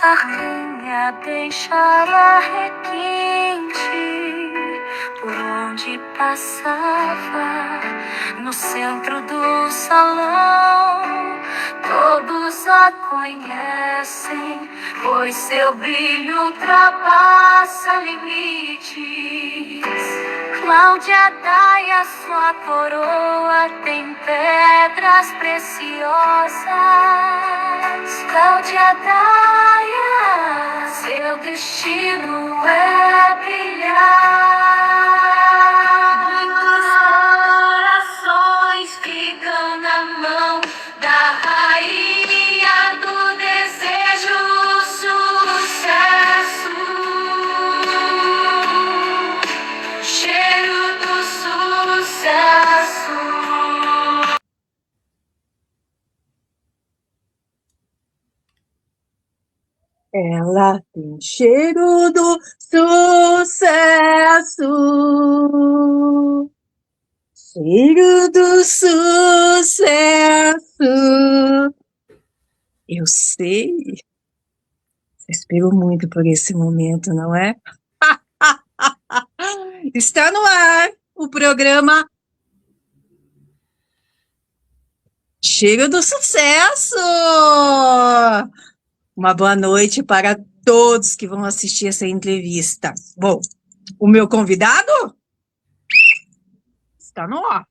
Nossa rainha deixava requinte por onde passava, no centro do salão. Todos a conhecem, pois seu brilho ultrapassa limites. Cláudia Daia, sua coroa tem pedras preciosas. Cláudia Daia, seu destino é brilhar. Muitos corações ficam na mão da rainha do desejo, sucesso. Cheiro do sucesso. Ela tem cheiro do sucesso. Cheiro do sucesso. Eu sei. Eu espero muito por esse momento, não é? Está no ar o programa Cheiro do Sucesso. Uma boa noite para todos que vão assistir essa entrevista. Bom, o meu convidado está no ar.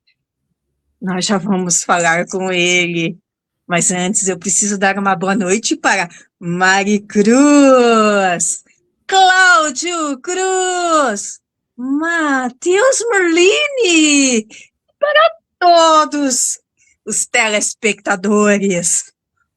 Nós já vamos falar com ele. Mas antes eu preciso dar uma boa noite para Mari Cruz, Cláudio Cruz, Matheus Merlini, para todos os telespectadores.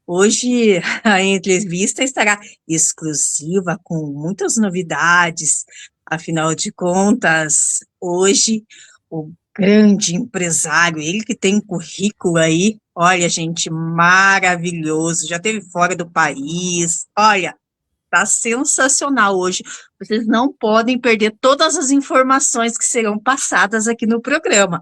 Hoje a entrevista estará exclusiva, com muitas novidades. Afinal de contas, hoje o grande empresário, ele que tem um currículo aí, olha, gente, maravilhoso, já esteve fora do país, olha, tá sensacional hoje. Vocês não podem perder todas as informações que serão passadas aqui no programa,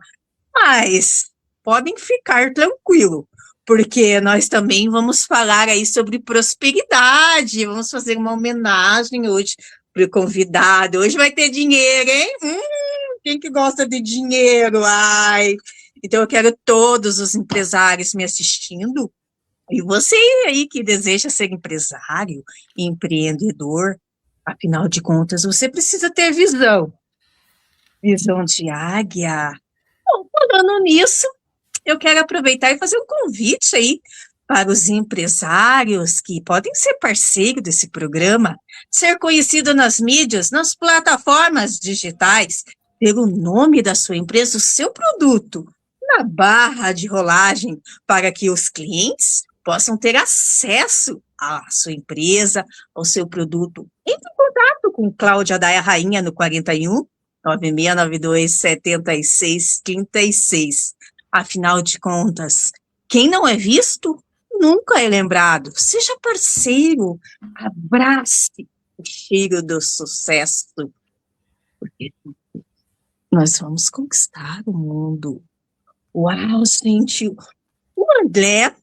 mas podem ficar tranquilo, porque nós também vamos falar aí sobre prosperidade, vamos fazer uma homenagem hoje para o convidado. Hoje vai ter dinheiro, hein? Quem que gosta de dinheiro? Ai, então eu quero todos os empresários me assistindo, e você aí que deseja ser empresário, empreendedor, afinal de contas, você precisa ter visão. Visão de águia. Bom, falando nisso, eu quero aproveitar e fazer um convite aí para os empresários que podem ser parceiros desse programa, ser conhecido nas mídias, nas plataformas digitais, pelo nome da sua empresa, o seu produto, na barra de rolagem, para que os clientes possam ter acesso à sua empresa, ao seu produto. Entre em contato com Cláudia Daia Rainha no 41 9692 7636. Afinal de contas, quem não é visto, nunca é lembrado. Seja parceiro, abrace o cheiro do sucesso, porque nós vamos conquistar o mundo. Uau, gente, o André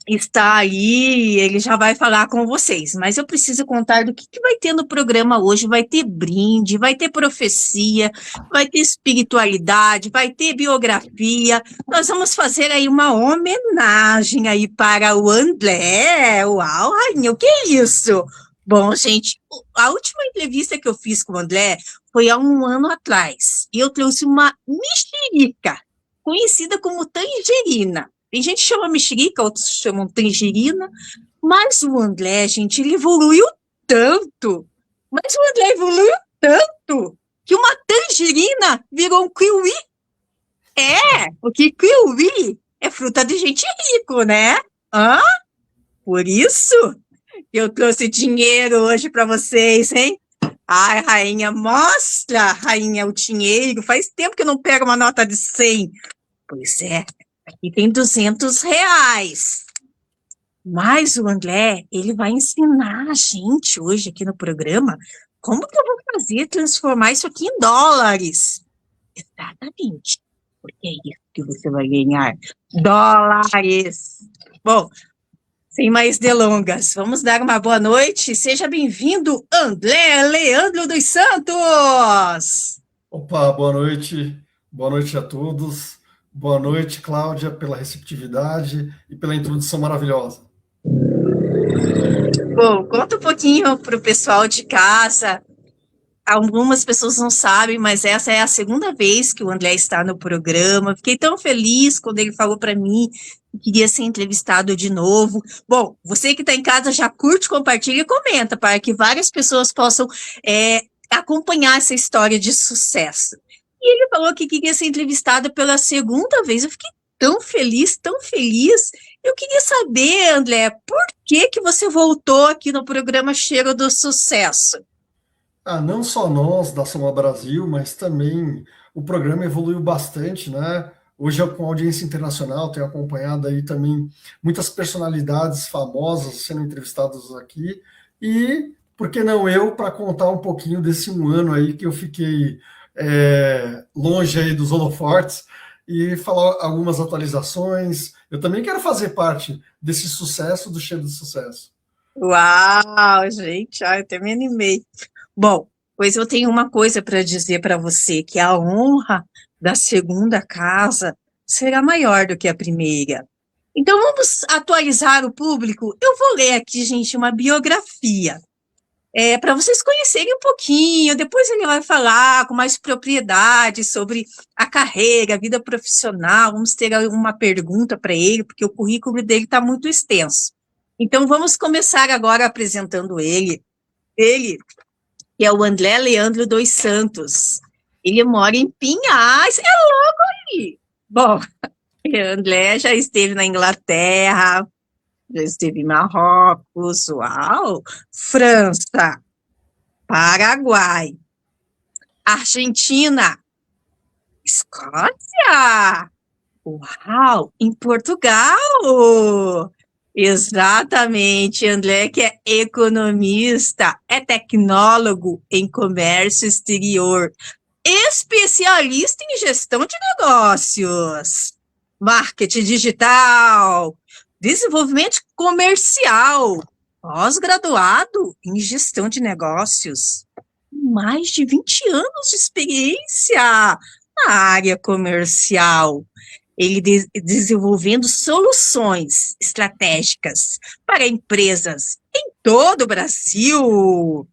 está aí, ele já vai falar com vocês, mas eu preciso contar do que vai ter no programa hoje. Vai ter brinde, vai ter profecia, vai ter espiritualidade, vai ter biografia. Nós vamos fazer aí uma homenagem aí para o André. Uau, rainha, o que é isso? Bom, gente, a última entrevista que eu fiz com o André foi há um ano atrás, e eu trouxe uma mexerica, conhecida como tangerina. Tem gente que chama mexerica, outros chamam tangerina, mas o André, gente, ele evoluiu tanto, que uma tangerina virou um kiwi. Porque kiwi é fruta de gente rico, né? Por isso eu trouxe dinheiro hoje para vocês, hein? Ai, rainha, mostra, rainha, o dinheiro. Faz tempo que eu não pego uma nota de 100. Pois é, aqui tem R$200. Mas o André, ele vai ensinar a gente hoje aqui no programa como que eu vou fazer transformar isso aqui em dólares. Exatamente, porque é isso que você vai ganhar, dólares. Bom, Sem mais delongas, vamos dar uma boa noite. Seja bem-vindo, André Leandro dos Santos! Opa, boa noite. Boa noite a todos. Boa noite, Cláudia, pela receptividade e pela introdução maravilhosa. Bom, conta um pouquinho para o pessoal de casa. Algumas pessoas não sabem, mas essa é a segunda vez que o André está no programa. Fiquei tão feliz quando ele falou para mim que queria ser entrevistado de novo. Bom, você que está em casa já curte, compartilha e comenta para que várias pessoas possam acompanhar essa história de sucesso. E ele falou que queria ser entrevistado pela segunda vez. Eu fiquei tão feliz, tão feliz. Eu queria saber, André, por que você voltou aqui no programa Cheiro do Sucesso? Não só nós da Soma Brasil, mas também o programa evoluiu bastante, né? Hoje, com audiência internacional, tenho acompanhado aí também muitas personalidades famosas sendo entrevistadas aqui. E, por que não eu, para contar um pouquinho desse um ano aí que eu fiquei longe aí dos holofortes e falar algumas atualizações. Eu também quero fazer parte desse sucesso do Cheiro do Sucesso. Uau, gente, eu até me animei. Bom, pois eu tenho uma coisa para dizer para você, que a honra da segunda casa será maior do que a primeira. Então vamos atualizar o público. Eu vou ler aqui, gente, uma biografia. Para vocês conhecerem um pouquinho, depois ele vai falar com mais propriedade sobre a carreira, a vida profissional. Vamos ter uma pergunta para ele, porque o currículo dele está muito extenso. Então vamos começar agora apresentando ele. Ele que é o André Leandro dos Santos. Ele mora em Pinhais, é logo ali. Bom, André já esteve na Inglaterra, já esteve em Marrocos, uau, França, Paraguai, Argentina, Escócia, uau, em Portugal. Exatamente, André, que é economista, é tecnólogo em comércio exterior, especialista em gestão de negócios, marketing digital, desenvolvimento comercial, pós-graduado em gestão de negócios, mais de 20 anos de experiência na área comercial. Ele desenvolvendo soluções estratégicas para empresas em todo o Brasil.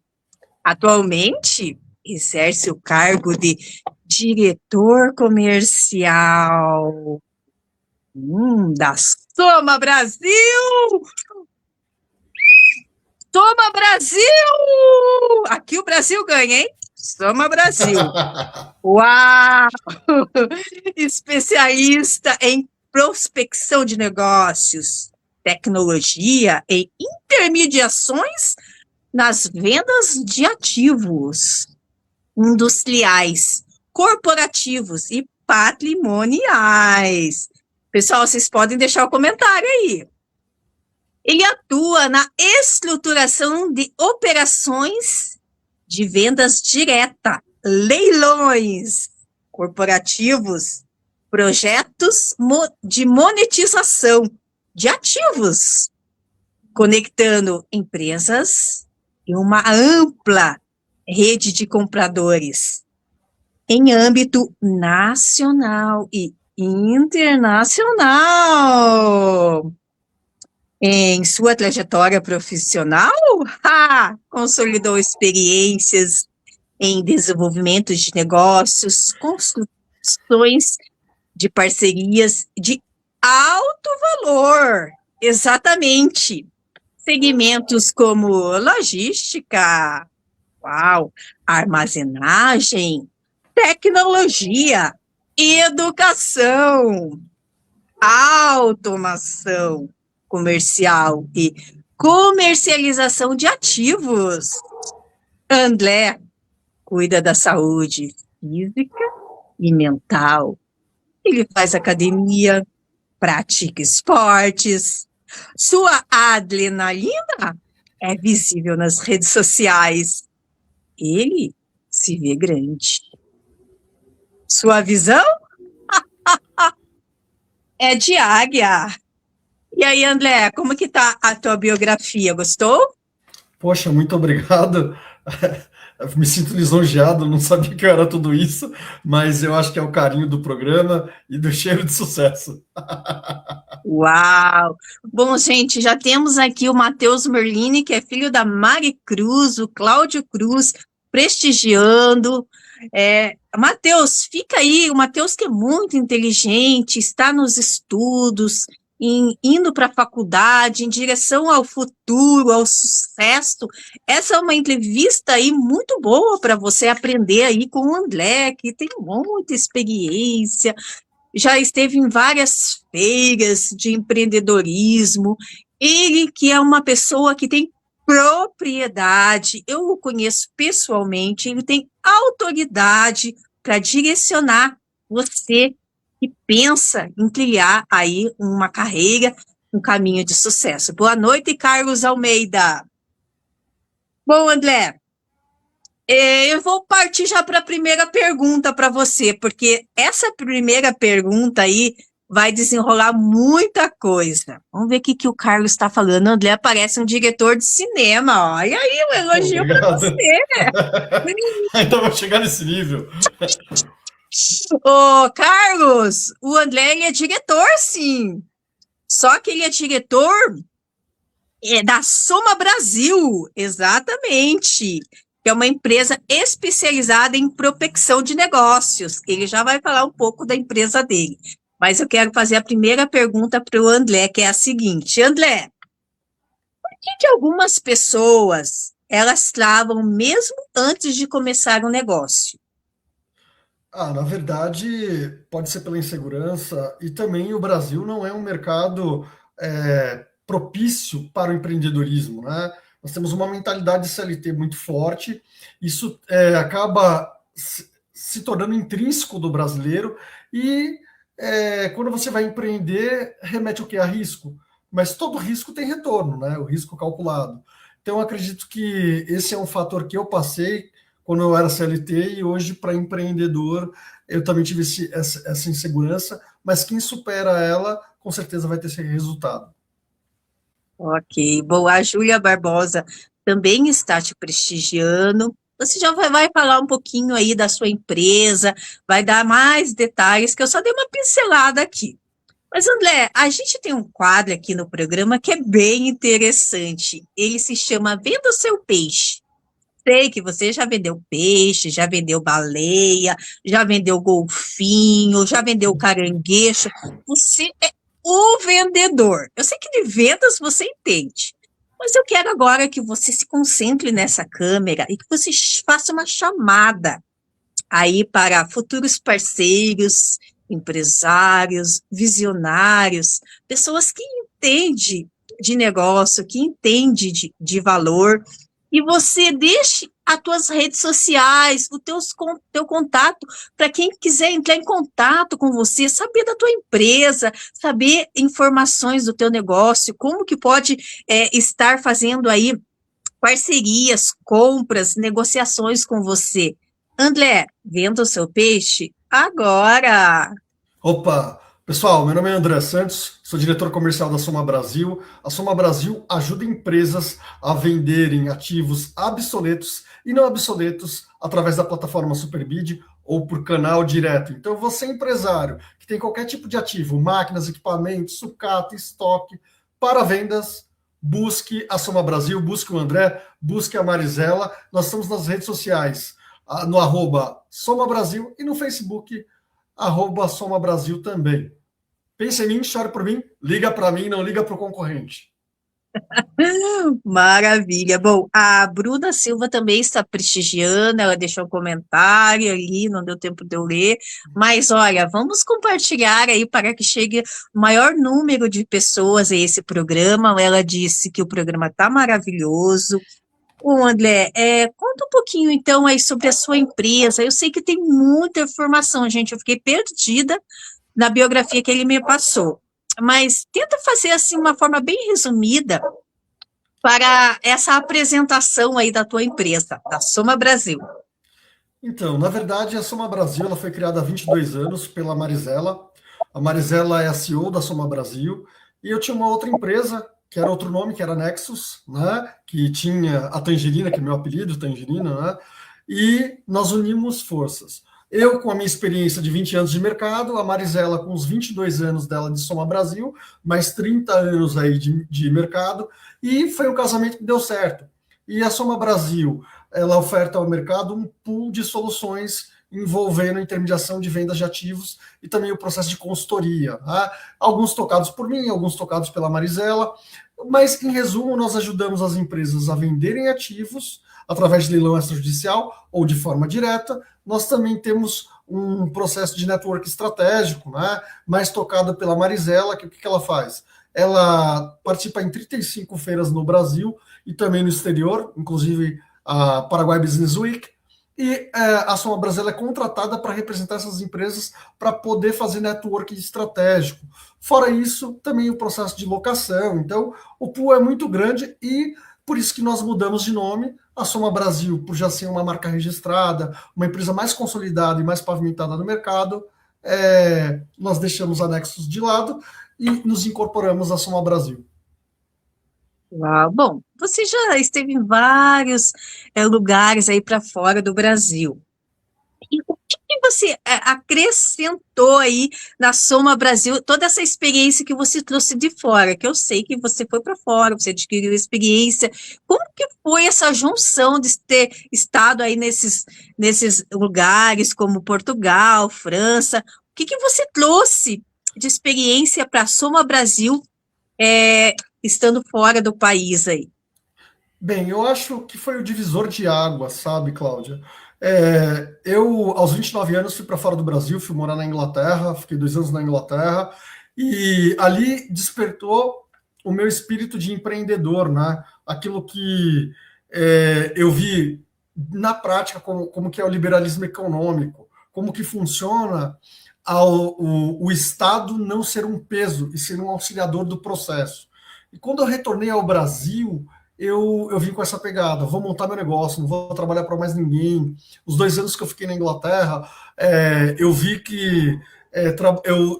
Atualmente, exerce o cargo de diretor comercial da Soma Brasil! Soma Brasil! Aqui o Brasil ganha, hein? Soma Brasil! Uau! Especialista em prospecção de negócios, tecnologia e intermediações nas vendas de ativos industriais, corporativos e patrimoniais. Pessoal, vocês podem deixar o comentário aí. Ele atua na estruturação de operações de vendas direta, leilões corporativos, projetos de monetização de ativos, conectando empresas e uma ampla rede de compradores em âmbito nacional e internacional. Em sua trajetória profissional, consolidou experiências em desenvolvimento de negócios, construções de parcerias de alto valor, exatamente. Segmentos como logística, armazenagem, tecnologia, educação, automação comercial e comercialização de ativos. André cuida da saúde física e mental. Ele faz academia, pratica esportes. Sua adrenalina é visível nas redes sociais. Ele se vê grande. Sua visão é de águia. E aí, André, como que tá a tua biografia? Gostou? Poxa, muito obrigado. Eu me sinto lisonjeado, não sabia que eu era tudo isso, mas eu acho que é o carinho do programa e do cheiro de sucesso. Uau! Bom, gente, já temos aqui o Matheus Merlini, que é filho da Mari Cruz, o Cláudio Cruz, prestigiando. Matheus, fica aí, o Matheus que é muito inteligente, está nos estudos, indo para a faculdade, em direção ao futuro, ao sucesso. Essa é uma entrevista aí muito boa para você aprender aí com o André, que tem muita experiência, já esteve em várias feiras de empreendedorismo. Ele que é uma pessoa que tem propriedade, eu o conheço pessoalmente, ele tem autoridade para direcionar você que pensa em criar aí uma carreira, um caminho de sucesso. Boa noite, Carlos Almeida. Bom, André, eu vou partir já para a primeira pergunta para você, porque essa primeira pergunta aí vai desenrolar muita coisa. Vamos ver o que o Carlos está falando. André parece um diretor de cinema. Olha aí, um elogio para Obrigado. você. Então vou chegar nesse nível. Ô, Carlos, o André ele é diretor, sim. Só que ele é diretor da Soma Brasil, exatamente. Que é uma empresa especializada em prospecção de negócios. Ele já vai falar um pouco da empresa dele. Mas eu quero fazer a primeira pergunta para o André, que é a seguinte. André, por que algumas pessoas, elas travam mesmo antes de começar um negócio? Na verdade, pode ser pela insegurança e também o Brasil não é um mercado propício para o empreendedorismo, né? Nós temos uma mentalidade CLT muito forte, isso acaba se tornando intrínseco do brasileiro e quando você vai empreender, remete o quê? A risco. Mas todo risco tem retorno, né? O risco calculado. Então, eu acredito que esse é um fator que eu passei quando eu era CLT e hoje, para empreendedor, eu também tive essa insegurança, mas quem supera ela, com certeza vai ter esse resultado. Ok, bom, a Júlia Barbosa também está te prestigiando. Você já vai falar um pouquinho aí da sua empresa, vai dar mais detalhes, que eu só dei uma pincelada aqui. Mas, André, a gente tem um quadro aqui no programa que é bem interessante. Ele se chama Venda o Seu Peixe. Sei que você já vendeu peixe, já vendeu baleia, já vendeu golfinho, já vendeu caranguejo. Você é o vendedor. Eu sei que de vendas você entende. Mas eu quero agora que você se concentre nessa câmera e que você faça uma chamada aí para futuros parceiros, empresários, visionários, pessoas que entendem de negócio, que entendem de valor, e você deixe as tuas redes sociais, o teu contato, para quem quiser entrar em contato com você, saber da tua empresa, saber informações do teu negócio, como que pode estar fazendo aí parcerias, compras, negociações com você. André, venda o seu peixe agora. Opa! Pessoal, meu nome é André Santos, sou diretor comercial da Soma Brasil. A Soma Brasil ajuda empresas a venderem ativos obsoletos e não obsoletos através da plataforma Superbid ou por canal direto. Então, você empresário que tem qualquer tipo de ativo, máquinas, equipamentos, sucata, estoque, para vendas, busque a Soma Brasil, busque o André, busque a Marisela. Nós estamos nas redes sociais, no @Soma Brasil e no Facebook, @Soma Brasil também. Pensa em mim, chora por mim, liga para mim, não liga para o concorrente. Maravilha. Bom, a Bruna Silva também está prestigiando, ela deixou um comentário ali, não deu tempo de eu ler, mas olha, vamos compartilhar aí para que chegue o maior número de pessoas a esse programa. Ela disse que o programa está maravilhoso. Ô, André, conta um pouquinho então aí sobre a sua empresa. Eu sei que tem muita informação, gente, eu fiquei perdida na biografia que ele me passou, mas tenta fazer assim uma forma bem resumida para essa apresentação aí da tua empresa, da Soma Brasil. Então, na verdade, a Soma Brasil ela foi criada há 22 anos pela Marisela. A Marisela é a CEO da Soma Brasil e eu tinha uma outra empresa, que era outro nome, que era Nexus, né? Que tinha a Tangerina, que é meu apelido, Tangerina, né? E nós unimos forças. Eu, com a minha experiência de 20 anos de mercado, a Marisela com os 22 anos dela de Soma Brasil, mais 30 anos aí de mercado, e foi um casamento que deu certo. E a Soma Brasil, ela oferta ao mercado um pool de soluções envolvendo a intermediação de vendas de ativos e também o processo de consultoria. Tá? Alguns tocados por mim, alguns tocados pela Marisela, mas, em resumo, nós ajudamos as empresas a venderem ativos através de leilão extrajudicial ou de forma direta. Nós também temos um processo de network estratégico, né, mais tocado pela Marisela, que o que ela faz? Ela participa em 35 feiras no Brasil e também no exterior, inclusive a Paraguay Business Week, e a Soma Brasil é contratada para representar essas empresas para poder fazer network estratégico. Fora isso, também o processo de locação. Então, o pool é muito grande e por isso que nós mudamos de nome. A Soma Brasil, por já ser uma marca registrada, uma empresa mais consolidada e mais pavimentada no mercado, nós deixamos a Nexus de lado e nos incorporamos à Soma Brasil. Uau, bom, você já esteve em vários lugares aí para fora do Brasil. E o que você acrescentou aí na Soma Brasil, toda essa experiência que você trouxe de fora, que eu sei que você foi para fora, você adquiriu experiência. Como que foi essa junção de ter estado aí nesses lugares como Portugal, França? O que você trouxe de experiência para a Soma Brasil estando fora do país aí? Bem, eu acho que foi o divisor de água, sabe, Cláudia? Eu, aos 29 anos, fui para fora do Brasil, fui morar na Inglaterra, fiquei 2 anos na Inglaterra, e ali despertou o meu espírito de empreendedor, né? Aquilo que eu vi na prática, como que é o liberalismo econômico, como que funciona o Estado não ser um peso e ser um auxiliador do processo. E quando eu retornei ao Brasil, eu vim com essa pegada, vou montar meu negócio, não vou trabalhar para mais ninguém. Os 2 anos que eu fiquei na Inglaterra, eu vi que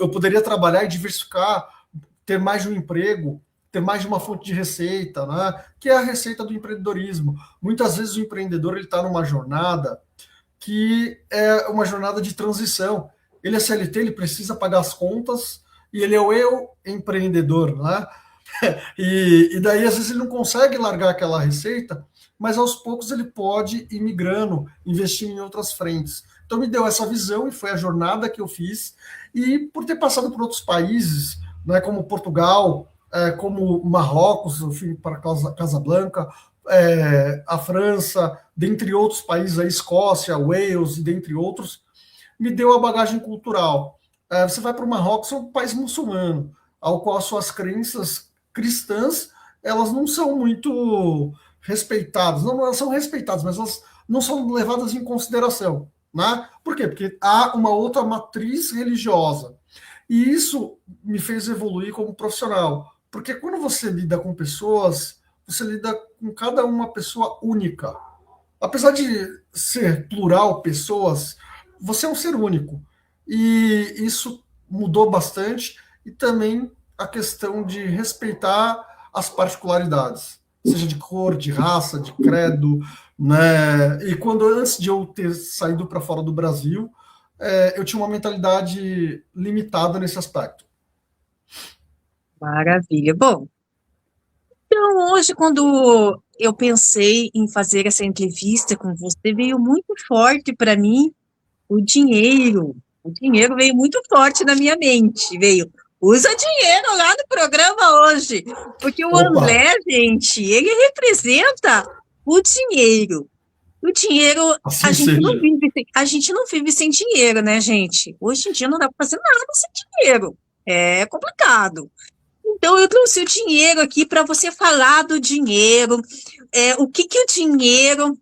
eu poderia trabalhar e diversificar, ter mais de um emprego, ter mais de uma fonte de receita, né? Que é a receita do empreendedorismo. Muitas vezes o empreendedor está numa jornada que é uma jornada de transição. Ele é CLT, ele precisa pagar as contas, e ele é o eu empreendedor, né? E daí, às vezes, ele não consegue largar aquela receita, mas aos poucos ele pode ir migrando, investindo em outras frentes. Então, me deu essa visão e foi a jornada que eu fiz. E por ter passado por outros países, né, como Portugal, como Marrocos, eu fui para Casablanca, a França, dentre outros países, a Escócia, Wales, e dentre outros, me deu a bagagem cultural. Você vai para o Marrocos, é um país muçulmano, ao qual suas crenças cristãs, elas não são muito respeitadas, não, elas são respeitadas, mas elas não são levadas em consideração, né? Por quê? Porque há uma outra matriz religiosa, e isso me fez evoluir como profissional, porque quando você lida com pessoas, você lida com cada uma pessoa única, apesar de ser plural pessoas, você é um ser único, e isso mudou bastante, e também a questão de respeitar as particularidades, seja de cor, de raça, de credo, né? E quando antes de eu ter saído para fora do Brasil, eu tinha uma mentalidade limitada nesse aspecto. Maravilha. Bom, então hoje, quando eu pensei em fazer essa entrevista com você, veio muito forte para mim o dinheiro. O dinheiro veio muito forte na minha mente. Veio, usa dinheiro lá no programa hoje. Porque o Opa! André, gente, ele representa o dinheiro. O dinheiro, Assim seja. a gente não vive sem dinheiro, né, gente? Hoje em dia não dá para fazer nada sem dinheiro. É complicado. Então, eu trouxe o dinheiro aqui para você falar do dinheiro, o que o dinheiro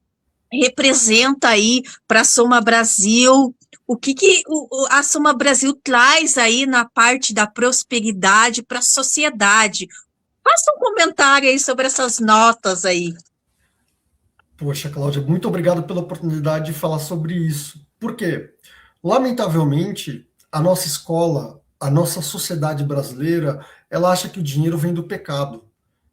representa aí para a Soma Brasil, o que a Soma Brasil traz aí na parte da prosperidade para a sociedade. Faça um comentário aí sobre essas notas aí. Poxa, Cláudia, muito obrigado pela oportunidade de falar sobre isso. Por quê? Lamentavelmente, a nossa escola, a nossa sociedade brasileira, ela acha que o dinheiro vem do pecado.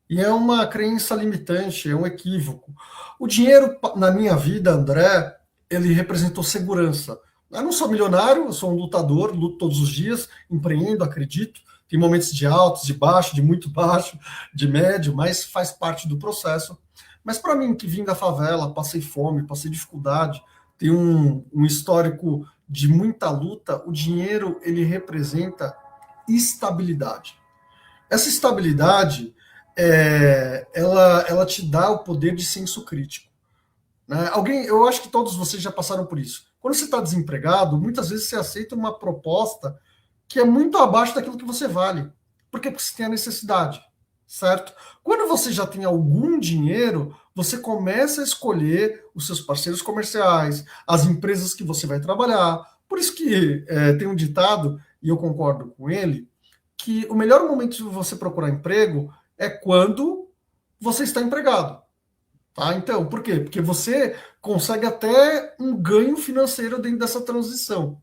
E é uma crença limitante, é um equívoco. O dinheiro, na minha vida, André, ele representou segurança. Eu não sou milionário, eu sou um lutador, luto todos os dias, empreendo, acredito. Tem momentos de altos, de baixo, de muito baixo, de médio, mas faz parte do processo. Mas para mim, que vim da favela, passei fome, passei dificuldade, tenho um histórico de muita luta, o dinheiro, ele representa estabilidade. Essa estabilidade, ela te dá o poder de senso crítico. Né? Eu acho que todos vocês já passaram por isso. Quando você está desempregado, muitas vezes você aceita uma proposta que é muito abaixo daquilo que você vale. Por quê? Porque você tem a necessidade, certo? Quando você já tem algum dinheiro, você começa a escolher os seus parceiros comerciais, as empresas que você vai trabalhar. Por isso que tem um ditado, e eu concordo com ele, que o melhor momento de você procurar emprego é quando você está empregado. Tá? Então, por quê? Porque você consegue até um ganho financeiro dentro dessa transição.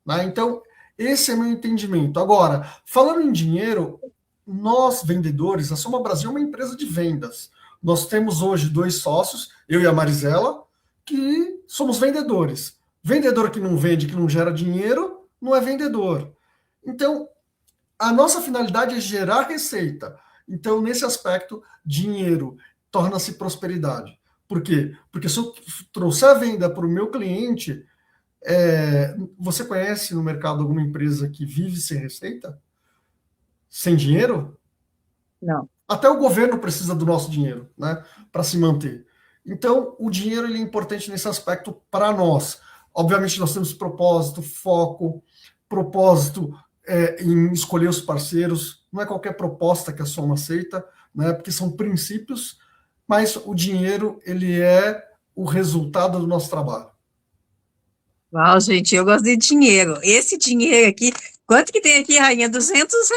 Né? Então, esse é meu entendimento. Agora, falando em dinheiro, nós vendedores, a Soma Brasil é uma empresa de vendas. Nós temos hoje 2 sócios, eu e a Marisela, que somos vendedores. Vendedor que não vende, que não gera dinheiro, não é vendedor. Então, a nossa finalidade é gerar receita. Então, nesse aspecto, dinheiro torna-se prosperidade. Por quê? Porque se eu trouxer a venda para o meu cliente, você conhece no mercado alguma empresa que vive sem receita? Sem dinheiro? Não. Até o governo precisa do nosso dinheiro, né, para se manter. Então, o dinheiro ele é importante nesse aspecto para nós. Obviamente, nós temos propósito, foco, propósito em escolher os parceiros. Não é qualquer proposta que a Soma aceita, né, porque são princípios, mas o dinheiro ele é o resultado do nosso trabalho. Uau, gente, eu gosto de dinheiro. Esse dinheiro aqui, quanto que tem aqui, rainha? R$ 200.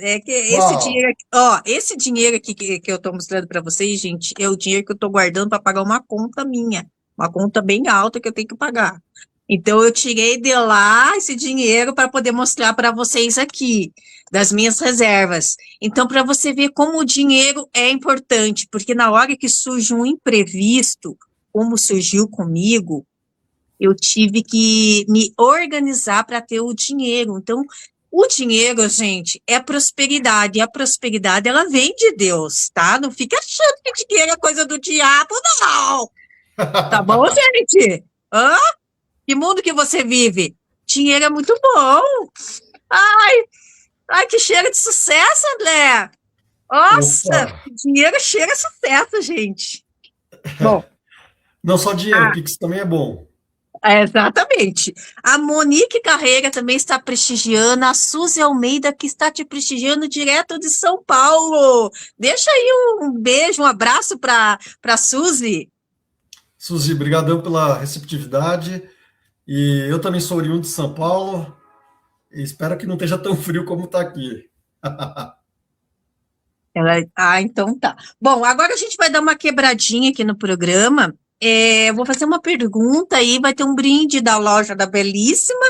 É que esse Uau! dinheiro aqui, ó, esse dinheiro aqui que eu tô mostrando para vocês, gente, é o dinheiro que eu tô guardando para pagar uma conta minha, uma conta bem alta que eu tenho que pagar. Então eu tirei de lá esse dinheiro para poder mostrar para vocês aqui, das minhas reservas. Então, para você ver como o dinheiro é importante, porque na hora que surge um imprevisto, como surgiu comigo, eu tive que me organizar para ter o dinheiro. Então, o dinheiro, gente, é prosperidade. E a prosperidade, ela vem de Deus, tá? Não fica achando que dinheiro é coisa do diabo, não. Tá bom, gente? Hã? Que mundo que você vive? Dinheiro é muito bom. Ai, que cheiro de sucesso, André. Nossa, Opa! dinheiro cheira sucesso, gente. Bom, Não só dinheiro, Pix também é bom. exatamente. A Monique Carreira também está prestigiando, a Suzy Almeida que está te prestigiando direto de São Paulo. Deixa aí um beijo, um abraço para Suzy. Suzy, brigadão pela receptividade. E eu também sou oriundo de São Paulo. E espero que não esteja tão frio como está aqui. Então tá. Bom, agora a gente vai dar uma quebradinha aqui no programa. Eu vou fazer uma pergunta aí, vai ter um brinde da loja da Belíssima.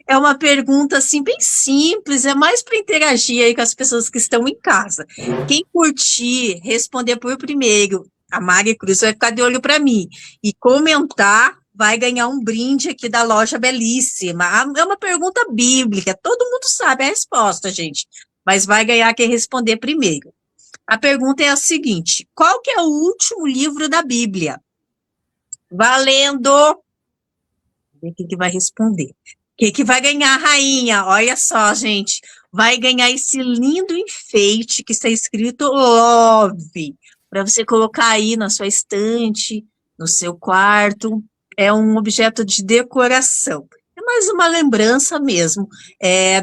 É uma pergunta assim bem simples, é mais para interagir aí com as pessoas que estão em casa. Quem curtir, responder por primeiro, a Mari Cruz vai ficar de olho para mim e comentar, vai ganhar um brinde aqui da loja Belíssima. É uma pergunta bíblica, todo mundo sabe a resposta, gente, mas vai ganhar quem responder primeiro. A pergunta é a seguinte: qual que é o último livro da Bíblia? Valendo! Vamos ver quem que vai responder. Quem que vai ganhar, rainha? Olha só, gente. Vai ganhar esse lindo enfeite que está escrito Love, para você colocar aí na sua estante, no seu quarto. É um objeto de decoração. É mais uma lembrança mesmo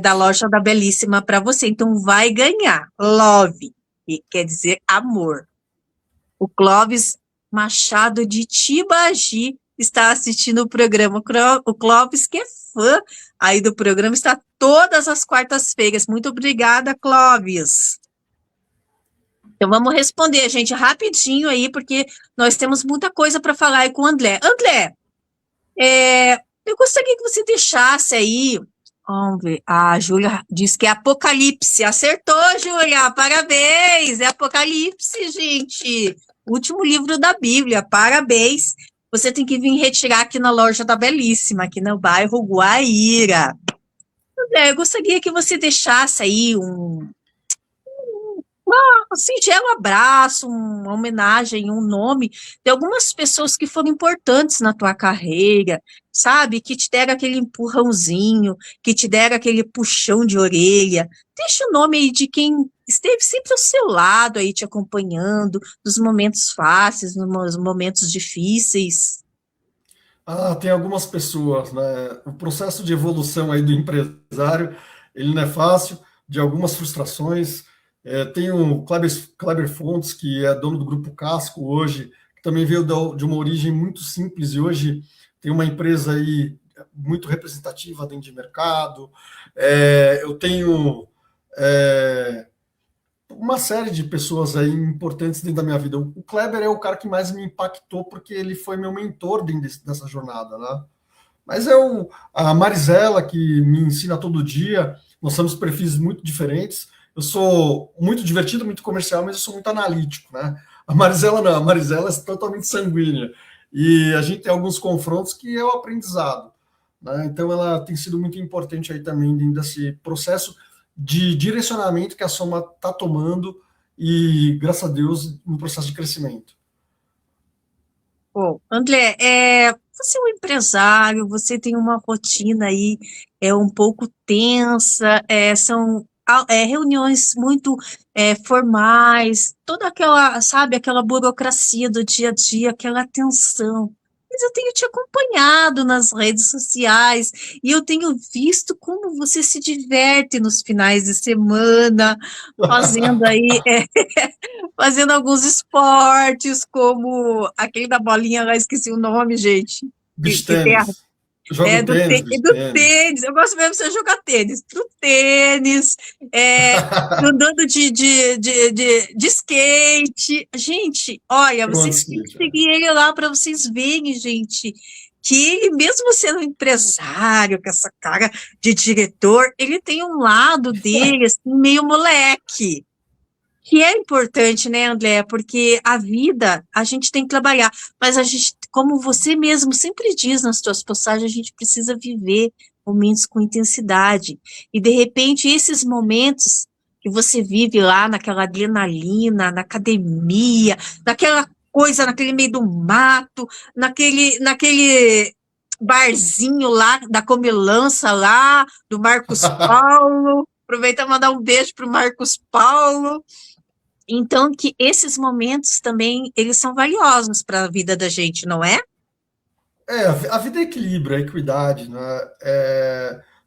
da loja da Belíssima para você. Então, vai ganhar Love, que quer dizer amor. O Clóvis Machado de Tibagi está assistindo o programa. O Clóvis, que é fã aí do programa, está todas as quartas-feiras. Muito obrigada, Clóvis. Então, vamos responder, gente, rapidinho aí, porque nós temos muita coisa para falar aí com o André. André, eu gostaria que você deixasse aí Vamos ver. A Júlia diz que é Apocalipse. Acertou, Júlia. Parabéns. É Apocalipse, gente. Último livro da Bíblia. Parabéns. Você tem que vir retirar aqui na loja da Belíssima, aqui no bairro Guaíra. Eu gostaria que você deixasse aí um singelo abraço, uma homenagem, um nome de algumas pessoas que foram importantes na tua carreira, sabe? Que te deram aquele empurrãozinho, que te deram aquele puxão de orelha. Deixa o nome aí de quem esteve sempre ao seu lado aí, te acompanhando, nos momentos fáceis, nos momentos difíceis. Ah, tem algumas pessoas, né? O processo de evolução aí do empresário, ele não é fácil, de algumas frustrações. Tem o Kleber Fontes, que é dono do Grupo Casco hoje, que também veio de uma origem muito simples e hoje tem uma empresa aí muito representativa dentro de mercado. Eu tenho uma série de pessoas aí importantes dentro da minha vida. O Kleber é o cara que mais me impactou porque ele foi meu mentor dentro dessa jornada, né? Mas a Marisela, que me ensina todo dia, nós somos perfis muito diferentes. Eu sou muito divertido, muito comercial, mas eu sou muito analítico, né? A Marisela não, a Marisela é totalmente sanguínea. E a gente tem alguns confrontos que é o aprendizado, né? Então ela tem sido muito importante aí também dentro desse processo de direcionamento que a Soma está tomando e, graças a Deus, no processo de crescimento. Bom, André, você é um empresário, você tem uma rotina aí um pouco tensa, são reuniões muito formais, toda aquela, sabe, aquela burocracia do dia a dia, aquela tensão. Mas eu tenho te acompanhado nas redes sociais e eu tenho visto como você se diverte nos finais de semana, fazendo aí fazendo alguns esportes, como aquele da bolinha lá, esqueci o nome, gente. Beach Que tem tênis. Jogo tênis, beach do tênis. tênis, eu gosto mesmo de você jogar tênis, do tênis, é, andando de skate. Gente, olha, Eu ando de vocês têm que skate, é. seguir ele lá para vocês verem, gente, que ele, mesmo sendo um empresário, com essa cara de diretor, ele tem um lado dele, assim, meio moleque. Que é importante, né, André? Porque a vida, a gente tem que trabalhar, mas a gente, como você mesmo sempre diz nas suas postagens, a gente precisa viver momentos com intensidade. E, de repente, esses momentos que você vive lá naquela adrenalina, na academia, naquela coisa, naquele meio do mato, naquele barzinho lá, da comilança lá, do Marcos Paulo. Aproveitar e mandar um beijo para o Marcos Paulo. Então, que esses momentos também, eles são valiosos para a vida da gente, não é? A vida é equilíbrio, é equidade, né?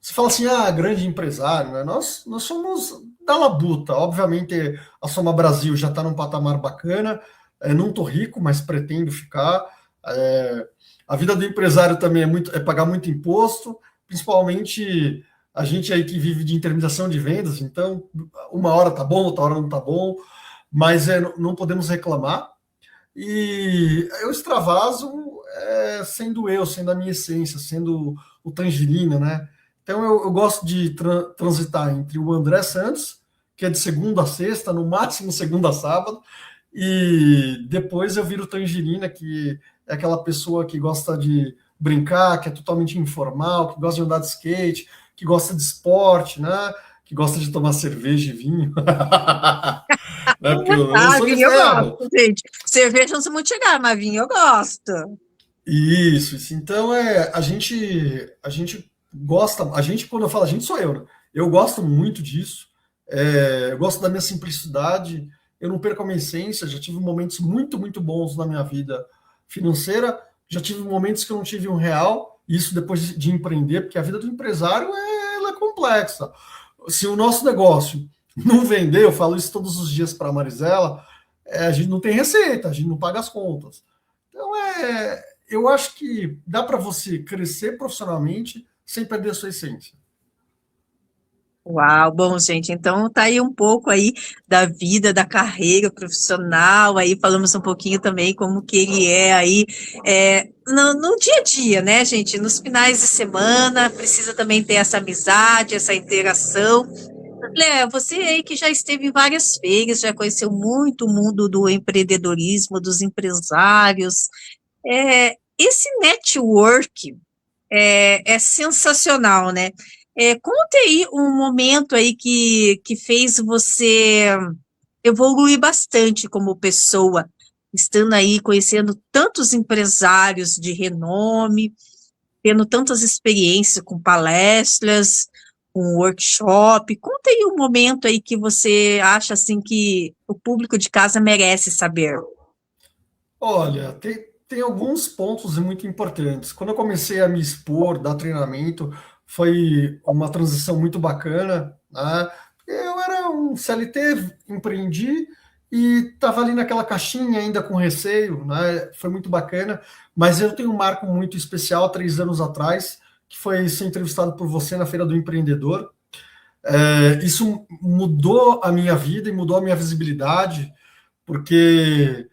Você fala assim, grande empresário, né? Nós somos da labuta. Obviamente, a Soma Brasil já está num patamar bacana. Não estou rico, mas pretendo ficar. A vida do empresário também é pagar muito imposto, principalmente a gente aí que vive de intermediação de vendas. Então, uma hora tá bom, outra hora não tá bom, mas não podemos reclamar. E eu extravaso sendo a minha essência, sendo o Tangerina, né? Então eu gosto de transitar entre o André Santos, que é de segunda a sexta, no máximo segunda a sábado, e depois eu viro Tangerina, que é aquela pessoa que gosta de brincar, que é totalmente informal, que gosta de andar de skate, que gosta de esporte, né? Que gosta de tomar cerveja e vinho. Né? Porque eu não sou de Vinho eu ferro. gosto, gente. Cerveja não sou muito chegar, mas vinho eu gosto. Isso. Então a gente gosta, a gente, quando eu falo a gente, sou eu, né? Eu gosto muito disso, eu gosto da minha simplicidade, eu não perco a minha essência, já tive momentos muito, muito bons na minha vida financeira, já tive momentos que eu não tive um real, isso depois de empreender, porque a vida do empresário ela é complexa. Se o nosso negócio não vender, eu falo isso todos os dias para a Marisela, a gente não tem receita, a gente não paga as contas. Então eu acho que dá para você crescer profissionalmente sem perder a sua essência. Uau, bom, gente, então tá aí um pouco aí da vida, da carreira profissional, aí falamos um pouquinho também como que ele é aí no dia a dia, né, gente, nos finais de semana, precisa também ter essa amizade, essa interação. Léo, você aí que já esteve em várias feiras, já conheceu muito o mundo do empreendedorismo, dos empresários, esse network é sensacional, né? Conta aí um momento aí que fez você evoluir bastante como pessoa, estando aí conhecendo tantos empresários de renome, tendo tantas experiências com palestras, com workshop. Conta aí um momento aí que você acha assim que o público de casa merece saber. Olha, tem alguns pontos muito importantes. Quando eu comecei a me expor, dar treinamento, foi uma transição muito bacana, né? Eu era um CLT, empreendi e estava ali naquela caixinha ainda com receio, né? Foi muito bacana, mas eu tenho um marco muito especial, 3 anos atrás, que foi ser entrevistado por você na Feira do Empreendedor. Isso mudou a minha vida e mudou a minha visibilidade, porque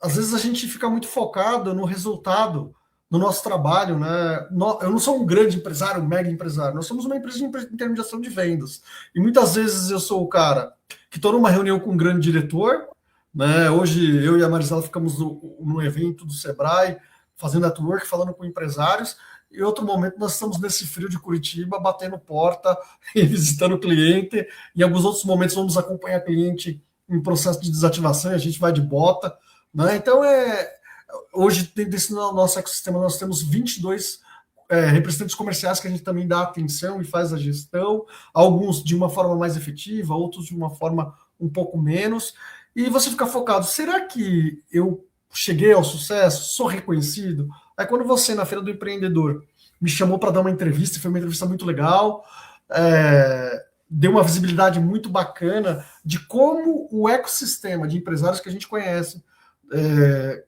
às vezes a gente fica muito focado no resultado do nosso trabalho, né? Eu não sou um grande empresário, um mega empresário, nós somos uma empresa de intermediação de vendas. E muitas vezes eu sou o cara que estou numa reunião com um grande diretor, né? Hoje eu e a Marisela ficamos num evento do Sebrae, fazendo network, falando com empresários, e em outro momento nós estamos nesse frio de Curitiba, batendo porta e visitando o cliente. Em alguns outros momentos vamos acompanhar cliente em processo de desativação, e a gente vai de bota, né? Então, hoje, dentro desse nosso ecossistema, nós temos 22 representantes comerciais que a gente também dá atenção e faz a gestão, alguns de uma forma mais efetiva, outros de uma forma um pouco menos, e você fica focado, será que eu cheguei ao sucesso? Sou reconhecido? Aí quando você, na Feira do Empreendedor, me chamou para dar uma entrevista, foi uma entrevista muito legal, deu uma visibilidade muito bacana de como o ecossistema de empresários que a gente conhece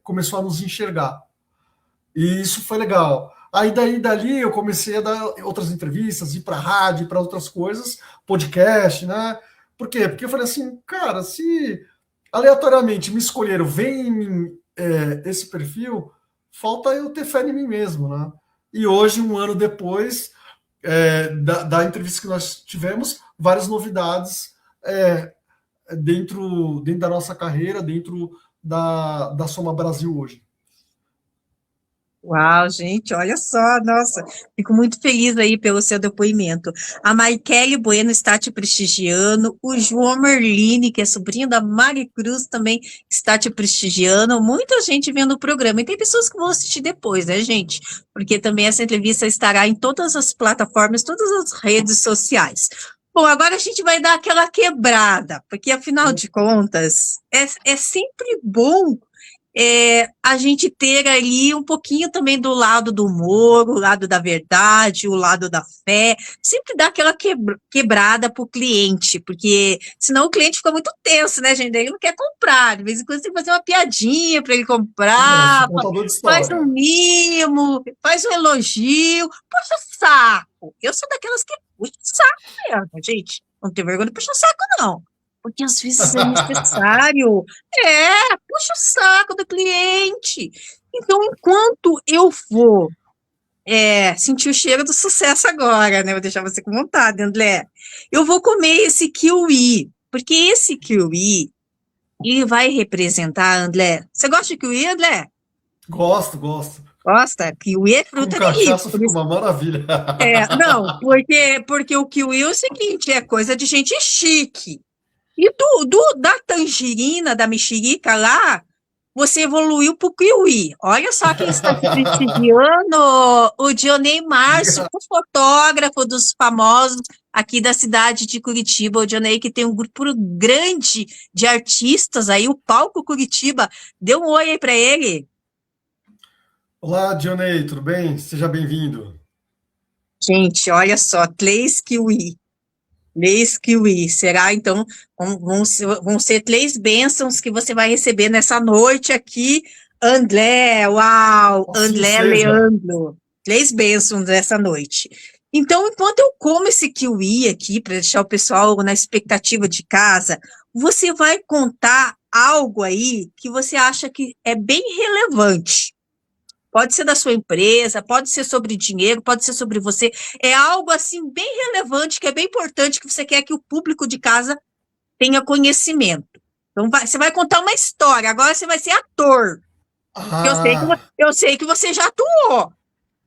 começou a nos enxergar. E isso foi legal. Aí dali eu comecei a dar outras entrevistas, ir para rádio, para outras coisas, podcast, né? Por quê? Porque eu falei assim, cara, se aleatoriamente me escolheram, vem em mim esse perfil, falta eu ter fé em mim mesmo, né? E hoje, um ano depois da entrevista que nós tivemos, várias novidades dentro da nossa carreira, dentro da Soma Brasil hoje. Uau, gente, olha só, nossa, fico muito feliz aí pelo seu depoimento. A Maikele Bueno está te prestigiando, o João Merlini, que é sobrinho da Mari Cruz, também está te prestigiando, muita gente vendo o programa, e tem pessoas que vão assistir depois, né, gente? Porque também essa entrevista estará em todas as plataformas, todas as redes sociais. Bom, agora a gente vai dar aquela quebrada, porque afinal de contas, é sempre bom a gente ter ali um pouquinho também do lado do humor, o lado da verdade, o lado da fé, sempre dá aquela quebrada para o cliente, porque senão o cliente fica muito tenso, né, gente? Ele não quer comprar, de vez em quando você tem que fazer uma piadinha para ele comprar, Contador de faz história. um mimo, faz um elogio, puxa o saco. Eu sou daquelas que puxa o saco mesmo, gente. Não tem vergonha de puxar o saco, não. Porque às vezes é necessário. Puxa o saco do cliente. Então, enquanto eu vou sentir o cheiro do sucesso agora, né? Vou deixar você com vontade, André. Eu vou comer esse kiwi, porque esse kiwi, ele vai representar, André. Você gosta de kiwi, André? Gosto. Gosta? Kiwi é Com fruta de cachaça rico. fica uma maravilha. Não, porque o kiwi é o seguinte, é coisa de gente chique. E da tangerina, da mexerica lá, você evoluiu para o kiwi. Olha só quem está te prestigiando, o Dionei Márcio, o fotógrafo dos famosos aqui da cidade de Curitiba. O Dionei que tem um grupo grande de artistas aí, o Palco Curitiba. Dê um oi aí para ele. Olá, Dionei, tudo bem? Seja bem-vindo. Gente, olha só, 3 kiwi. 3 kiwi. Será, então, vão ser 3 bênçãos que você vai receber nessa noite aqui. André, uau! Assim André seja. Leandro. 3 bênçãos nessa noite. Então, enquanto eu como esse kiwi aqui, para deixar o pessoal na expectativa de casa, você vai contar algo aí que você acha que é bem relevante. Pode ser da sua empresa, pode ser sobre dinheiro, pode ser sobre você. É algo assim bem relevante, que é bem importante, que você quer que o público de casa tenha conhecimento. Então, você vai contar uma história. Agora você vai ser ator. Ah, Eu sei que você já atuou.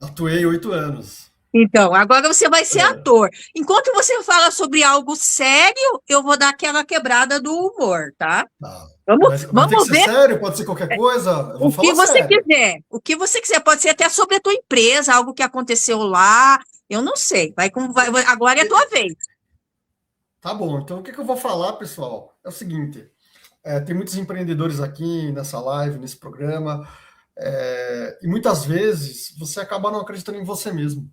atuei 8 anos. Então, agora você vai ser É, ator. Enquanto você fala sobre algo sério, eu vou dar aquela quebrada do humor, tá? tá. Vamos, Mas tem que vamos ser ver sério, pode ser qualquer coisa. Eu vou o que falar você sério. quiser. O que você quiser. Pode ser até sobre a tua empresa, algo que aconteceu lá. Eu não sei. Agora é a tua vez. Tá bom, então o que eu vou falar, pessoal, é o seguinte: tem muitos empreendedores aqui nessa live, nesse programa, e muitas vezes você acaba não acreditando em você mesmo,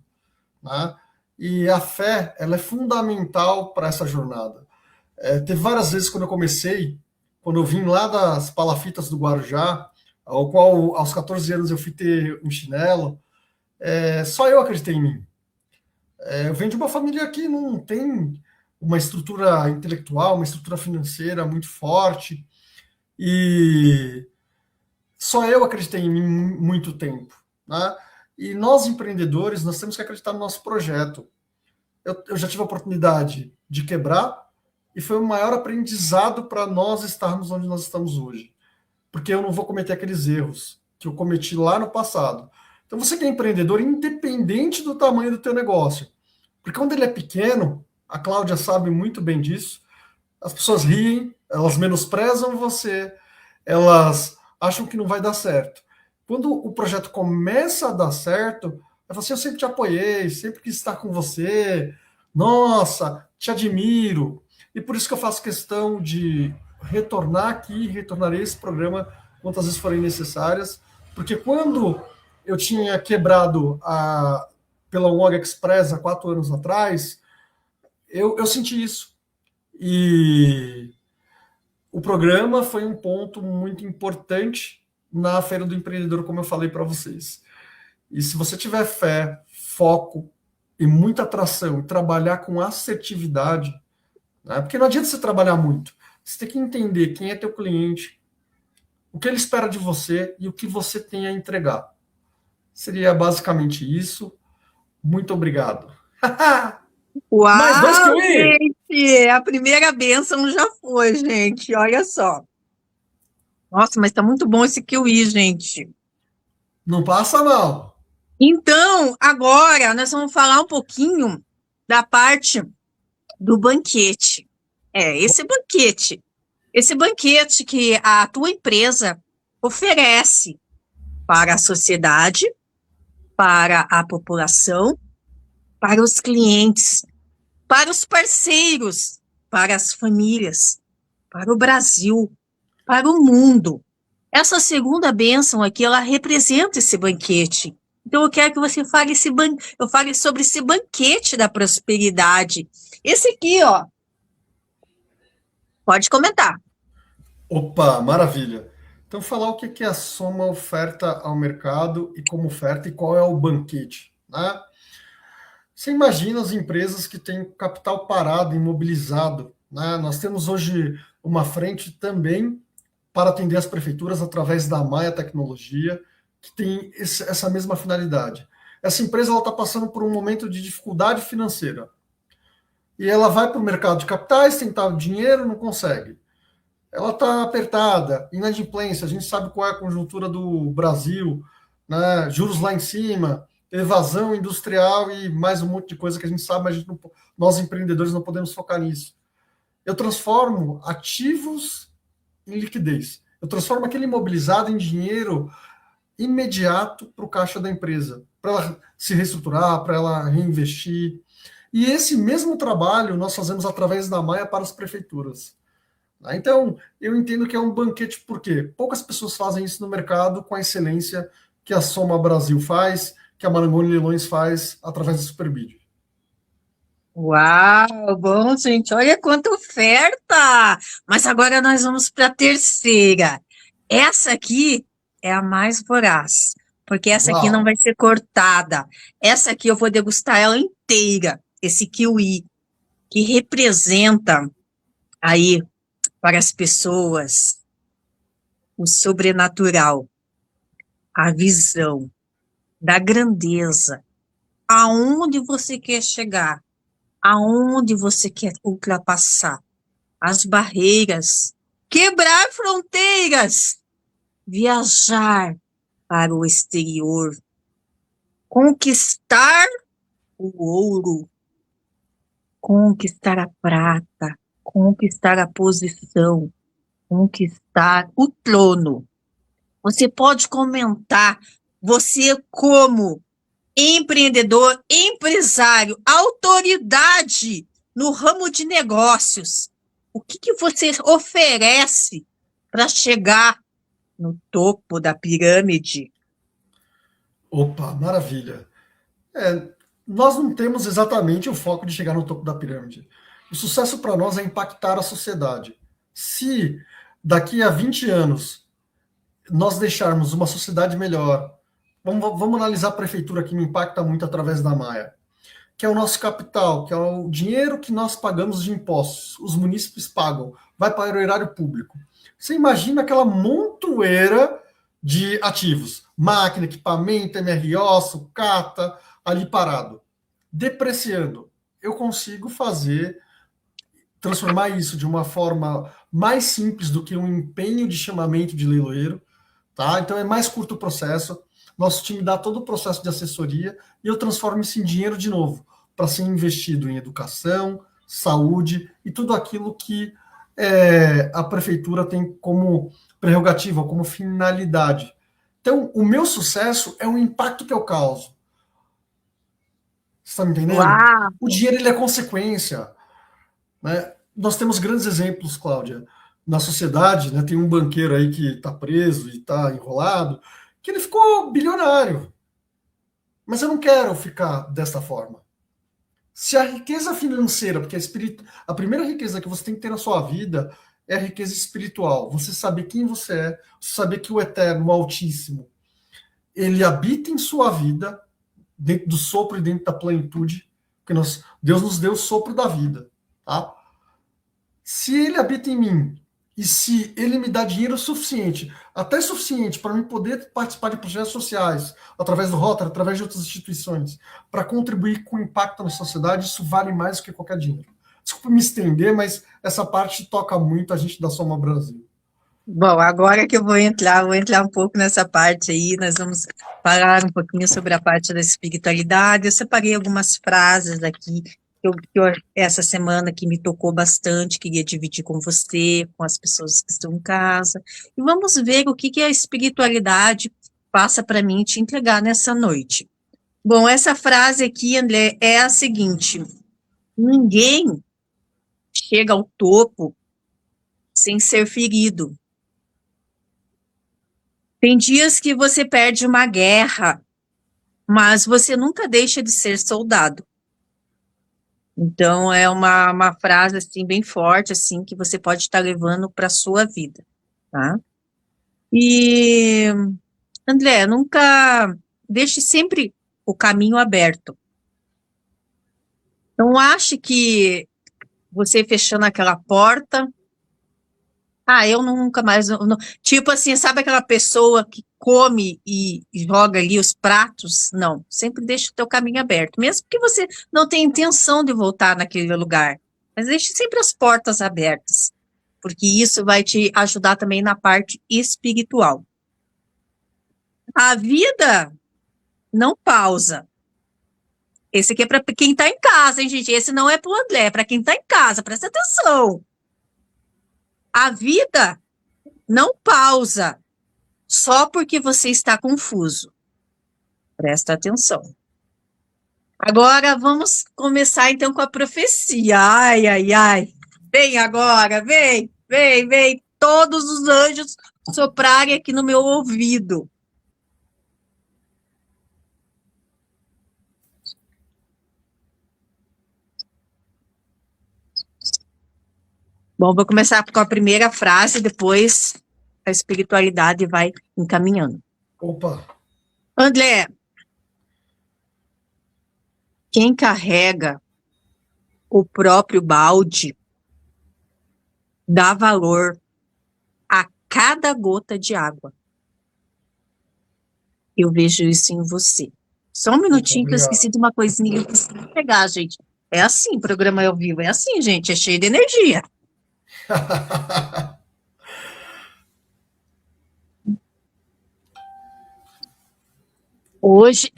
né? E a fé, ela é fundamental para essa jornada. Teve várias vezes quando eu comecei, quando eu vim lá das palafitas do Guarujá, ao qual aos 14 anos eu fui ter um chinelo, só eu acreditei em mim. Eu venho de uma família que não tem uma estrutura intelectual, uma estrutura financeira muito forte, e só eu acreditei em mim muito tempo, né? E nós empreendedores, nós temos que acreditar no nosso projeto. Eu já tive a oportunidade de quebrar e foi o maior aprendizado para nós estarmos onde nós estamos hoje, porque eu não vou cometer aqueles erros que eu cometi lá no passado. Então você que é empreendedor, independente do tamanho do teu negócio, porque quando ele é pequeno, a Cláudia sabe muito bem disso, as pessoas riem, elas menosprezam você, elas acham que não vai dar certo. Quando o projeto começa a dar certo, eu falo assim, eu sempre te apoiei, sempre quis estar com você, nossa, te admiro. E por isso que eu faço questão de retornar aqui, retornarei a esse programa quantas vezes forem necessárias, porque quando eu tinha quebrado pela Wong Express há 4 anos atrás, eu senti isso. E o programa foi um ponto muito importante na Feira do Empreendedor, como eu falei para vocês. E se você tiver fé, foco e muita atração e trabalhar com assertividade, né? Porque não adianta você trabalhar muito. Você tem que entender quem é teu cliente, o que ele espera de você e o que você tem a entregar. Seria basicamente isso. Muito obrigado. Mais dois que Uau, eu ia. gente! A primeira bênção já foi, gente. Olha só. Nossa, mas tá muito bom esse kiwi, gente. Não passa mal. Então, agora nós vamos falar um pouquinho da parte do banquete. Esse banquete. Esse banquete que a tua empresa oferece para a sociedade, para a população, para os clientes, para os parceiros, para as famílias, para o Brasil, para o mundo. Essa segunda bênção aqui, ela representa esse banquete. Então, eu quero que você fale eu fale sobre esse banquete da prosperidade. Esse aqui, ó, pode comentar. Opa, maravilha. Então, falar o que é a soma oferta ao mercado e como oferta e qual é o banquete, né? Você imagina as empresas que têm capital parado, imobilizado, né? Nós temos hoje uma frente também para atender as prefeituras através da Maia Tecnologia, que tem essa mesma finalidade. Essa empresa está passando por um momento de dificuldade financeira. E ela vai para o mercado de capitais, tentar dinheiro, não consegue. Ela está apertada, inadimplência, a gente sabe qual é a conjuntura do Brasil, né? Juros lá em cima, evasão industrial e mais um monte de coisa que a gente sabe, mas nós empreendedores não podemos focar nisso. Eu transformo ativos em liquidez. Eu transformo aquele imobilizado em dinheiro imediato para o caixa da empresa, para ela se reestruturar, para ela reinvestir. E esse mesmo trabalho nós fazemos através da Maia para as prefeituras. Então, eu entendo que é um banquete, porque poucas pessoas fazem isso no mercado com a excelência que a Soma Brasil faz, que a Marangoni Leilões faz através do Superbid. Uau, bom, gente, olha quanta oferta! Mas agora nós vamos para a terceira. Essa aqui é a mais voraz. porque essa aqui não Uau! vai ser cortada. Essa aqui eu vou degustar ela inteira, esse kiwi, que representa aí para as pessoas o sobrenatural, a visão da grandeza, aonde você quer chegar, aonde você quer ultrapassar as barreiras, quebrar fronteiras, viajar para o exterior, conquistar o ouro, conquistar a prata, conquistar a posição, conquistar o trono. Você pode comentar, você como empreendedor, empresário, autoridade no ramo de negócios, o que você oferece para chegar no topo da pirâmide? Opa, maravilha. Nós não temos exatamente o foco de chegar no topo da pirâmide. O sucesso para nós é impactar a sociedade. Se daqui a 20 anos nós deixarmos uma sociedade melhor, vamos analisar a prefeitura que me impacta muito através da Maia, que é o nosso capital, que é o dinheiro que nós pagamos de impostos, os munícipes pagam, vai para o erário público. Você imagina aquela montoeira de ativos, máquina, equipamento, MRO, sucata, ali parado, depreciando. Eu consigo transformar isso de uma forma mais simples do que um empenho de chamamento de leiloeiro, tá? Então é mais curto o processo. Nosso time dá todo o processo de assessoria e eu transformo isso em dinheiro de novo, para ser investido em educação, saúde e tudo aquilo que a prefeitura tem como prerrogativa, como finalidade. Então, o meu sucesso é o impacto que eu causo. Você está me entendendo? Uau! O dinheiro ele é consequência. Né? Nós temos grandes exemplos, Cláudia, na sociedade. Né? Tem um banqueiro aí que está preso e está enrolado, que ele ficou bilionário. Mas eu não quero ficar desta forma. Se a riqueza financeira, porque a primeira riqueza que você tem que ter na sua vida é a riqueza espiritual. Você saber quem você é, você saber que o Eterno, o Altíssimo, ele habita em sua vida, dentro do sopro e dentro da plenitude, porque Deus nos deu o sopro da vida. Tá? Se ele habita em mim e se ele me dá dinheiro suficiente, até suficiente para mim poder participar de projetos sociais, através do Rotary, através de outras instituições, para contribuir com o impacto na sociedade, isso vale mais do que qualquer dinheiro. Desculpa me estender, mas essa parte toca muito a gente da Soma Brasil. Bom, agora que eu vou entrar um pouco nessa parte aí, nós vamos falar um pouquinho sobre a parte da espiritualidade. Eu separei algumas frases aqui essa semana que me tocou bastante, queria dividir com você, com as pessoas que estão em casa, e vamos ver o que a espiritualidade passa para mim te entregar nessa noite. Bom, essa frase aqui, André, é a seguinte: ninguém chega ao topo sem ser ferido. Tem dias que você perde uma guerra, mas você nunca deixa de ser soldado. Então, é uma frase, assim, bem forte, assim, que você pode estar levando para a sua vida, tá? E, André, nunca deixe sempre o caminho aberto. Não ache que você fechando aquela porta, eu nunca mais... Tipo assim, sabe aquela pessoa que come e joga ali os pratos? Não, sempre deixa o teu caminho aberto, mesmo que você não tenha intenção de voltar naquele lugar, mas deixe sempre as portas abertas, porque isso vai te ajudar também na parte espiritual. A vida não pausa. Esse aqui é para quem está em casa, hein, gente? Esse não é para o André, é para quem está em casa, presta atenção. A vida não pausa só porque você está confuso. Presta atenção. Agora vamos começar então com a profecia. Ai, ai, ai. Vem agora, vem. Todos os anjos soprarem aqui no meu ouvido. Bom, vou começar com a primeira frase, depois a espiritualidade vai encaminhando. Opa! André, quem carrega o próprio balde dá valor a cada gota de água. Eu vejo isso em você. Só um minutinho que eu Obrigado. esqueci de uma coisinha que eu preciso pegar, gente. É assim, programa ao vivo, é assim, gente, é cheio de energia. Hoje,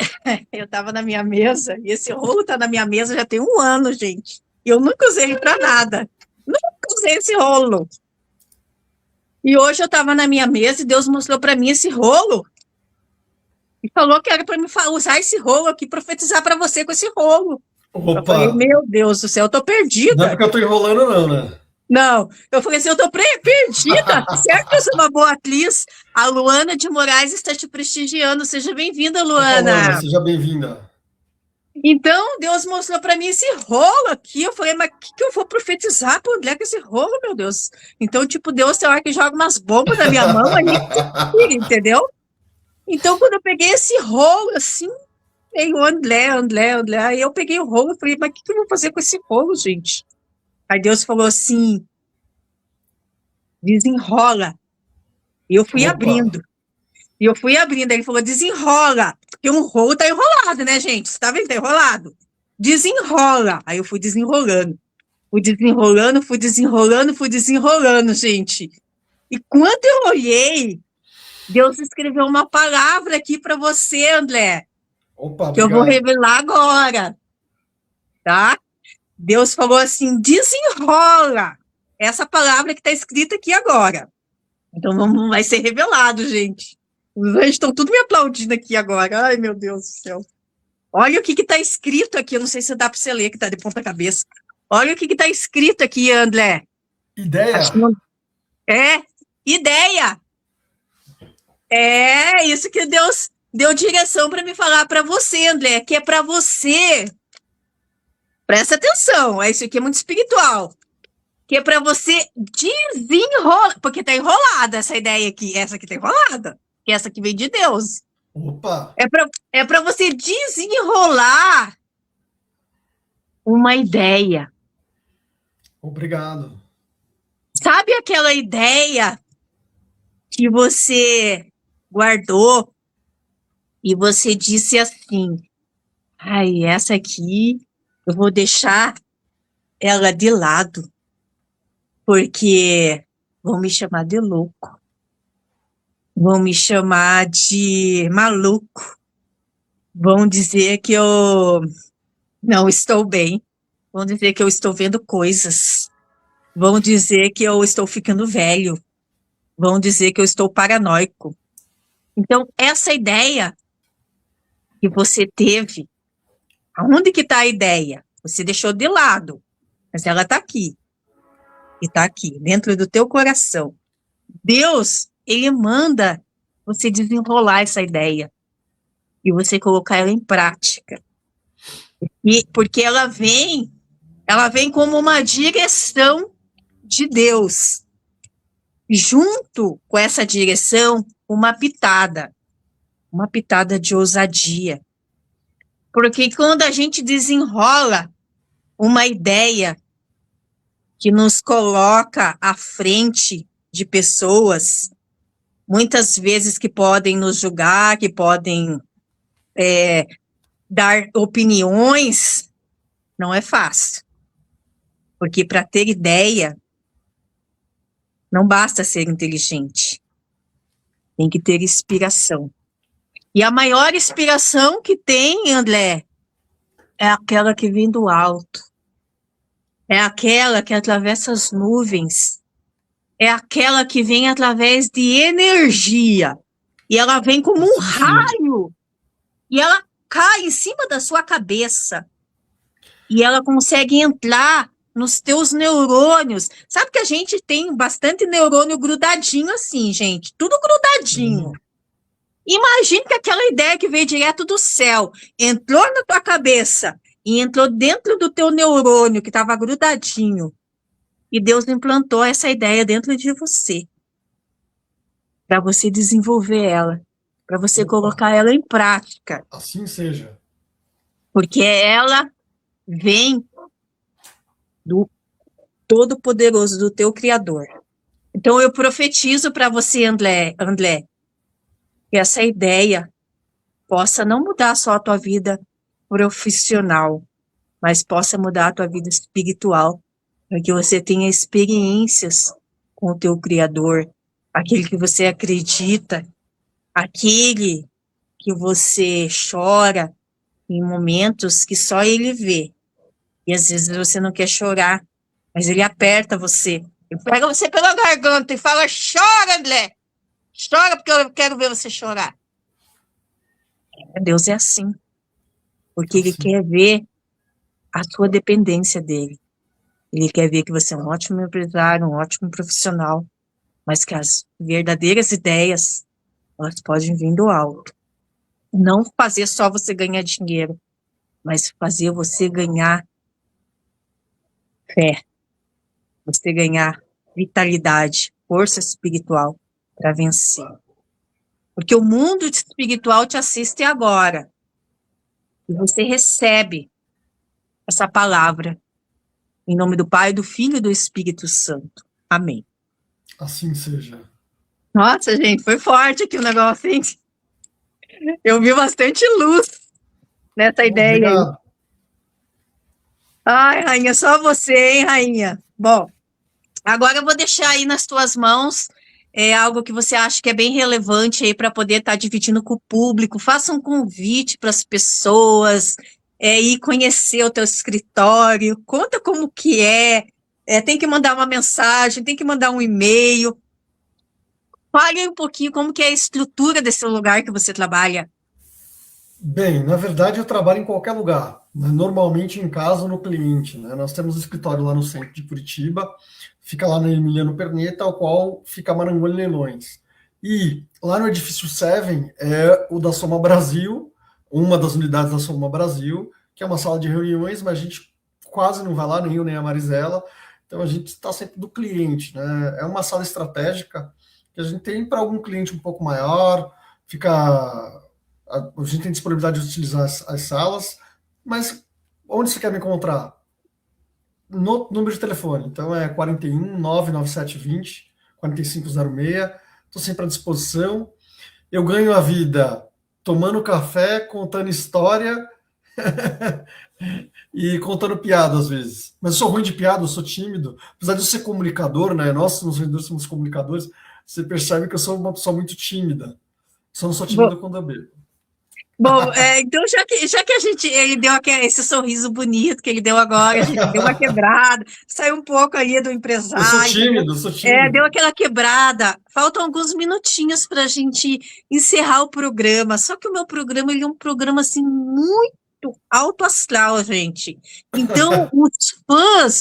eu estava na minha mesa, e esse rolo está na minha mesa já tem 1 ano, gente. E eu nunca usei ele para nada. Nunca usei esse rolo. E hoje eu estava na minha mesa e Deus mostrou para mim esse rolo. E falou que era para mim usar esse rolo aqui, profetizar para você com esse rolo. Eu falei, Opa! meu Deus do céu, eu tô Não é perdida. porque eu tô enrolando, não, né? Não, eu falei assim, eu tô perdida. Certo que eu sou uma boa atriz. A Luana de Moraes está te prestigiando. Seja bem-vinda, Opa, Luana, Luana. seja bem-vinda. Então, Deus mostrou para mim esse rolo aqui. Eu falei, mas o que eu vou profetizar para o André com esse rolo, meu Deus? Então, tipo, Deus tem hora que joga umas bombas na minha mão, aí tira, entendeu? Então, quando eu peguei esse rolo, assim, veio o André. Aí eu peguei o rolo e falei, mas o que eu vou fazer com esse rolo, gente? Aí Deus falou assim, desenrola. E eu fui Opa! abrindo. E eu fui abrindo. Aí ele falou, desenrola. Porque um rolo tá enrolado, né, gente? Você tá vendo que tá enrolado? Desenrola. Aí eu fui desenrolando. Fui desenrolando, gente. E quando eu olhei, Deus escreveu uma palavra aqui para você, André, Opa, que eu vou obrigado. revelar agora, tá? Deus falou assim, desenrola. Essa palavra que está escrita aqui agora. Então vai ser revelado, gente. Os anjos estão tudo me aplaudindo aqui agora. Ai, meu Deus do céu. Olha o que está escrito aqui. Eu não sei se dá para você ler, que está de ponta cabeça. Olha o que está escrito aqui, André. Ideia? Acho que não... É, ideia. É isso que Deus deu direção para me falar para você, André, que é para você. Presta atenção, isso aqui é muito espiritual. Que é para você desenrolar, porque tá enrolada essa ideia aqui, essa aqui tá enrolada, que essa aqui vem de Deus. Opa! É para você desenrolar uma ideia. Obrigado. Sabe aquela ideia que você guardou e você disse assim, ai, essa aqui eu vou deixar ela de lado, porque vão me chamar de louco, vão me chamar de maluco, vão dizer que eu não estou bem, vão dizer que eu estou vendo coisas, vão dizer que eu estou ficando velho, vão dizer que eu estou paranoico. Então, essa ideia que você teve, aonde que está a ideia? Você deixou de lado, mas ela está aqui. E está aqui, dentro do teu coração. Deus, ele manda você desenrolar essa ideia e você colocar ela em prática. E porque ela vem como uma direção de Deus. Junto com essa direção, uma pitada de ousadia. Porque quando a gente desenrola uma ideia que nos coloca à frente de pessoas, muitas vezes que podem nos julgar, que podem dar opiniões, não é fácil. Porque para ter ideia, não basta ser inteligente. Tem que ter inspiração. E a maior inspiração que tem, André, é aquela que vem do alto. É aquela que atravessa as nuvens. É aquela que vem através de energia. E ela vem como um raio. E ela cai em cima da sua cabeça. E ela consegue entrar nos teus neurônios. Sabe que a gente tem bastante neurônio grudadinho assim, gente? Tudo grudadinho. Imagine que aquela ideia que veio direto do céu entrou na tua cabeça e entrou dentro do teu neurônio que estava grudadinho. E Deus implantou essa ideia dentro de você. Para você desenvolver ela. para você Opa, colocar ela em prática, assim seja. porque ela vem do Todo-Poderoso, do teu Criador. Então eu profetizo para você, André, que essa ideia possa não mudar só a tua vida profissional, mas possa mudar a tua vida espiritual, para que você tenha experiências com o teu Criador, aquele que você acredita, aquele que você chora em momentos que só ele vê. E às vezes você não quer chorar, mas ele aperta você. Ele pega você pela garganta e fala: chora, André! Chora porque eu quero ver você chorar. Deus é assim, porque ele Assim, quer ver a tua dependência dele. Ele quer ver que você é um ótimo empresário, um ótimo profissional, mas que as verdadeiras ideias, elas podem vir do alto. Não fazer só você ganhar dinheiro, mas fazer você ganhar fé, você ganhar vitalidade, força espiritual para vencer. Porque o mundo espiritual te assiste agora. E você recebe essa palavra em nome do Pai, do Filho e do Espírito Santo. Amém. assim seja. Nossa, gente, foi forte aqui o negócio, hein? Eu vi bastante luz nessa ideia aí. Obrigado. Ai, rainha, só você, hein, rainha? Bom, agora eu vou deixar aí nas tuas mãos algo que você acha que é bem relevante aí para poder estar dividindo com o público. Faça um convite para as pessoas, ir conhecer o teu escritório, conta como que tem que mandar uma mensagem, tem que mandar um e-mail. Fale um pouquinho como que é a estrutura desse lugar que você trabalha. Bem, na verdade eu trabalho em qualquer lugar, né? Normalmente em casa ou no cliente, né? Nós temos um escritório lá no centro de Curitiba, fica lá na Emiliano Perneta, ao qual fica Maranhão Leilões. E lá no edifício 7 é o da Soma Brasil, uma das unidades da Soma Brasil, que é uma sala de reuniões, mas a gente quase não vai lá, nem eu nem a Marisela, então a gente está sempre do cliente, né? É uma sala estratégica que a gente tem para algum cliente um pouco maior, fica a gente tem disponibilidade de utilizar as salas, mas onde você quer me encontrar? No número de telefone. Então é 41 99720 4506. Estou sempre à disposição. Eu ganho a vida tomando café, contando história e contando piada às vezes. Mas eu sou ruim de piada, eu sou tímido. Apesar de eu ser comunicador, né? Nós, nos vendedores, somos comunicadores. Você percebe que eu sou uma pessoa muito tímida. Só não sou tímido quando eu bebo. Bom, então já que ele deu esse sorriso bonito que ele deu agora, a gente deu uma quebrada, saiu um pouco ali do empresário, Eu sou tímido. deu aquela quebrada. Faltam alguns minutinhos para a gente encerrar o programa. Só que o meu programa ele é um programa assim muito alto astral, gente. Então os fãs,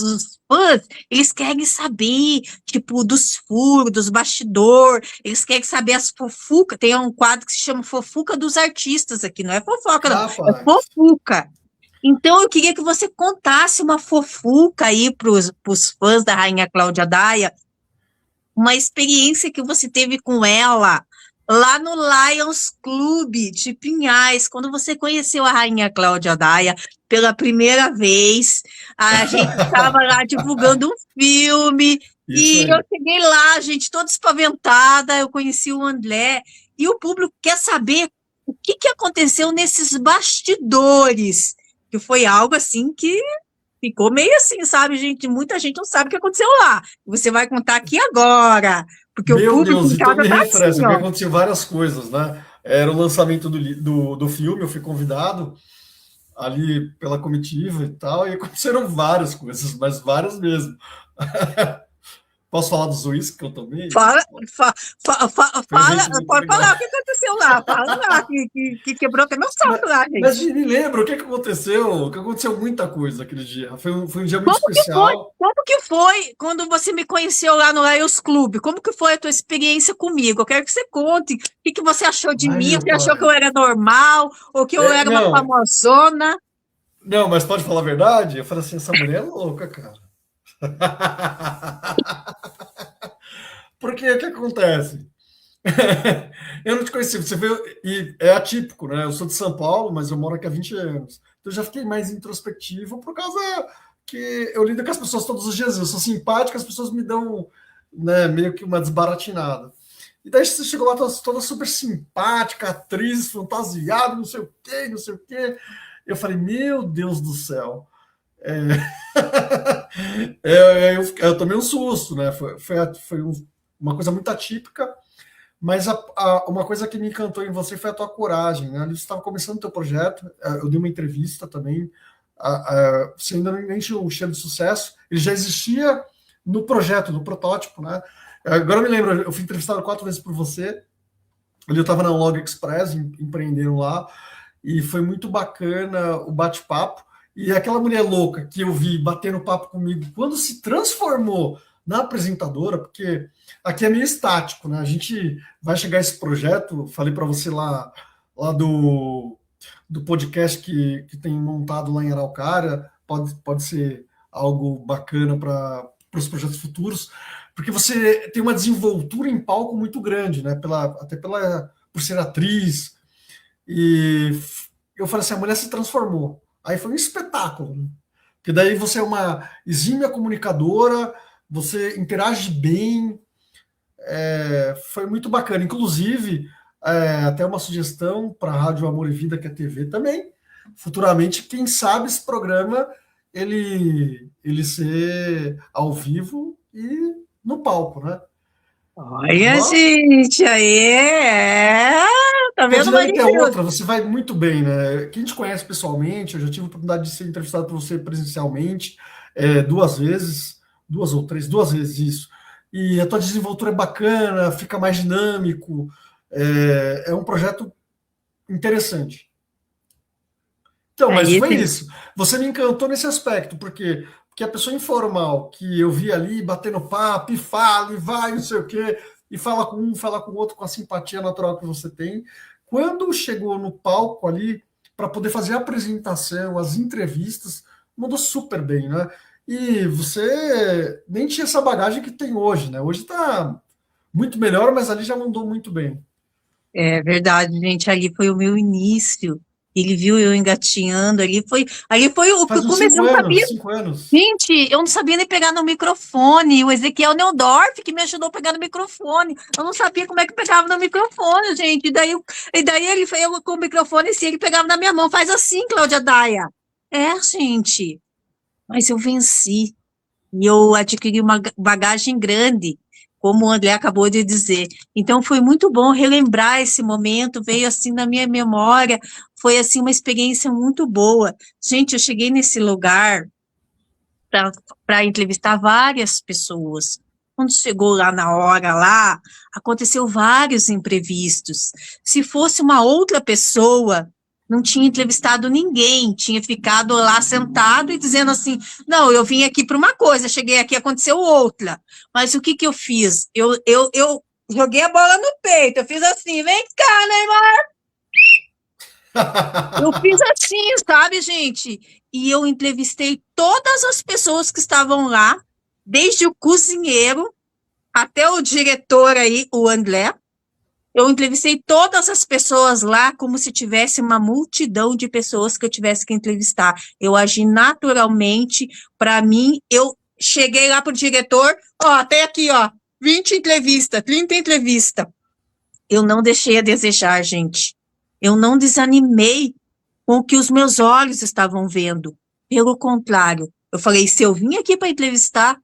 eles querem saber, tipo, dos furos, dos bastidores, eles querem saber as fofucas. Tem um quadro que se chama Fofuca dos Artistas aqui, não é fofoca, não, é fofuca. Então, eu queria que você contasse uma fofuca aí para os fãs da Rainha Cláudia Daia, uma experiência que você teve com ela lá no Lions Clube de Pinhais, quando você conheceu a Rainha Cláudia Daia pela primeira vez. A gente estava lá divulgando um filme, e eu cheguei lá, gente, toda espaventada, eu conheci o André, e o público quer saber o que aconteceu nesses bastidores, que foi algo assim que ficou meio assim, sabe, gente? Muita gente não sabe o que aconteceu lá. Você vai contar aqui agora, porque Meu o público Deus, em então casa me tá refresca, assim, porque ó. aconteceu várias coisas, né? Era o lançamento do filme, eu fui convidado ali pela comitiva e tal, e aconteceram várias coisas, mas várias mesmo. Posso falar dos uísques que eu tomei? Fala, Foi um evento muito pode falar legal. o que aconteceu lá. Fala lá, que quebrou até meu salto lá, Mas gente. me lembra o que aconteceu? Que aconteceu muita coisa aquele dia. Foi um dia muito Como que foi? especial. Como que foi quando você me conheceu lá no Lions Clube? Como que foi a tua experiência comigo? Eu quero que você conte. O que você achou de Ai, mim? meu Você achou que pai. eu era normal? Ou que eu era uma Não, famosona? não, mas pode falar a verdade? Eu falei assim, essa mulher é louca, cara. Porque o que acontece? Eu não te conheci, você veio, e é atípico, né? Eu sou de São Paulo, mas eu moro aqui há 20 anos. Então eu já fiquei mais introspectivo por causa que eu lido com as pessoas todos os dias. Eu sou simpático, as pessoas me dão, né, meio que uma desbaratinada. E daí você chegou lá toda super simpática, atriz, fantasiada, não sei o quê, não sei o quê. Eu falei, meu Deus do céu. É... eu tomei um susto, né? Uma coisa muito atípica, mas uma coisa que me encantou em você foi a tua coragem, né? Você estava começando o teu projeto, eu dei uma entrevista também, você ainda não encheu o cheiro de sucesso, ele já existia no projeto, no protótipo, né? Agora eu me lembro, eu fui entrevistado 4 vezes por você, eu estava na Log Express, empreenderam lá, e foi muito bacana o bate-papo, e aquela mulher louca que eu vi batendo papo comigo, quando se transformou na apresentadora, porque aqui é meio estático, né? A gente vai chegar a esse projeto, falei para você lá do podcast que tem montado lá em Araucária, pode ser algo bacana para os projetos futuros, porque você tem uma desenvoltura em palco muito grande, né? Por ser atriz. E eu falei assim, a mulher se transformou. Aí foi um espetáculo, né? Porque daí você é uma exímia comunicadora, você interage bem, foi muito bacana. Inclusive, até uma sugestão para a Rádio Amor e Vida, que é TV também. Futuramente, quem sabe esse programa ele ser ao vivo e no palco, né? Olha, Ó, gente, aí tá e a vendo, dinâmica é Marinho? outra, você vai muito bem, né? Quem te conhece pessoalmente, eu já tive a oportunidade de ser entrevistado por você presencialmente 2 vezes, 2 ou 3, 2 vezes isso. E a tua desenvoltura é bacana, fica mais dinâmico, é um projeto interessante. Então, mas Aí, foi assim, isso. Você me encantou nesse aspecto, porque a pessoa informal que eu vi ali batendo papo, e fala, e vai, não sei o quê, e fala com um, fala com o outro, com a simpatia natural que você tem. Quando chegou no palco ali, para poder fazer a apresentação, as entrevistas, mandou super bem, né? E você nem tinha essa bagagem que tem hoje, né? Hoje está muito melhor, mas ali já mandou muito bem. é verdade, gente, ali foi o meu início. Ele viu eu engatinhando, ali foi o que Faz eu uns comecei, 5 eu não sabia. anos, 5 anos. Gente, eu não sabia nem pegar no microfone. O Ezequiel Neudorf que me ajudou a pegar no microfone. Eu não sabia como é que pegava no microfone, gente. E daí ele foi eu com o microfone, assim, ele pegava na minha mão. Faz assim, Cláudia Daia. É, gente. Mas eu venci. E eu adquiri uma bagagem grande, como o André acabou de dizer. Então, foi muito bom relembrar esse momento, veio assim na minha memória, foi assim uma experiência muito boa. Gente, eu cheguei nesse lugar para entrevistar várias pessoas. Quando chegou lá na hora lá, aconteceu vários imprevistos. Se fosse uma outra pessoa, não tinha entrevistado ninguém, tinha ficado lá sentado e dizendo assim, não, eu vim aqui para uma coisa, cheguei aqui, aconteceu outra. Mas o que que eu fiz? Eu joguei a bola no peito, eu fiz assim, vem cá, Neymar. Eu fiz assim, sabe, gente? E eu entrevistei todas as pessoas que estavam lá, desde o cozinheiro até o diretor aí, o André. Eu entrevistei todas as pessoas lá como se tivesse uma multidão de pessoas que eu tivesse que entrevistar. Eu agi naturalmente, para mim, eu cheguei lá pro diretor, ó, tem aqui, ó, 20 entrevistas, 30 entrevistas. Eu não deixei a desejar, gente. Eu não desanimei com o que os meus olhos estavam vendo. Pelo contrário, eu falei, se eu vim aqui para entrevistar,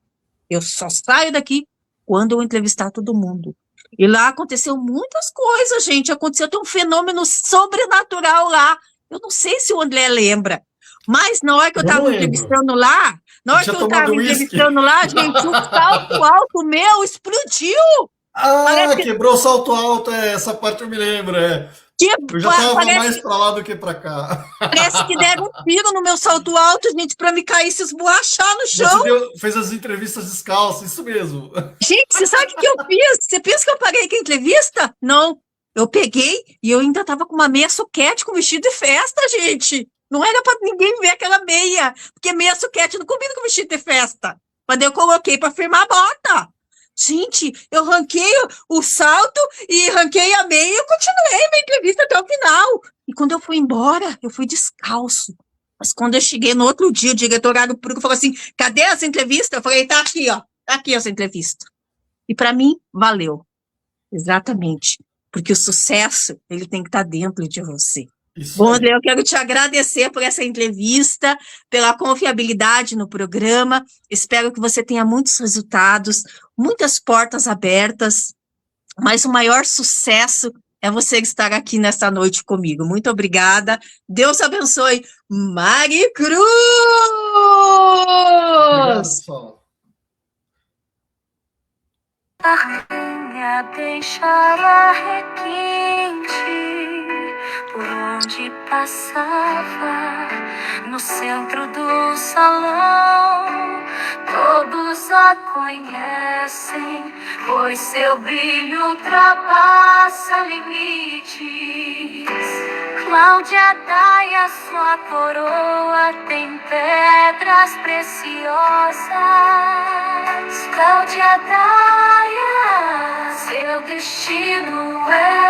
eu só saio daqui quando eu entrevistar todo mundo. E lá aconteceu muitas coisas, gente. Aconteceu até um fenômeno sobrenatural lá. Eu não sei se o André lembra, mas na hora que eu Não estava lembro. entrevistando lá, na Eu hora tinha que eu tomado estava uísque. entrevistando lá, gente, o salto alto meu explodiu. Parece Ah, que, quebrou o salto alto, essa parte eu me lembro, que Eu já estava parece mais para lá do que para cá. Parece que deram um tiro no meu salto alto, gente, para me cair e se esborrachar no chão. Fez as entrevistas descalças, isso mesmo. Gente, você sabe o que eu fiz? Você pensa que eu paguei com a entrevista? Não. Eu peguei e eu ainda tava com uma meia suquete com vestido de festa, gente. Não era para ninguém ver aquela meia, porque meia suquete não combina com vestido de festa. Mas eu coloquei para firmar a bota. Gente, eu ranquei o salto e ranquei a meia e eu continuei minha entrevista até o final. E quando eu fui embora, eu fui descalço. Mas quando eu cheguei no outro dia, o diretorado público falou assim, cadê essa entrevista? Eu falei, tá aqui, ó, tá aqui essa entrevista. E para mim, valeu. Exatamente. Porque o sucesso, ele tem que estar dentro de você. Isso Bom, aí. André, eu quero te agradecer por essa entrevista, pela confiabilidade no programa. Espero que você tenha muitos resultados, muitas portas abertas, mas o maior sucesso é você estar aqui nesta noite comigo. Muito obrigada. Deus abençoe. Mari Cruz! Obrigado, pessoal. A rainha deixara requinte por onde passava, no centro do salão. Todos a conhecem, pois seu brilho ultrapassa limites. Cláudia Daia, sua coroa tem pedras preciosas. Cláudia Daia, seu destino é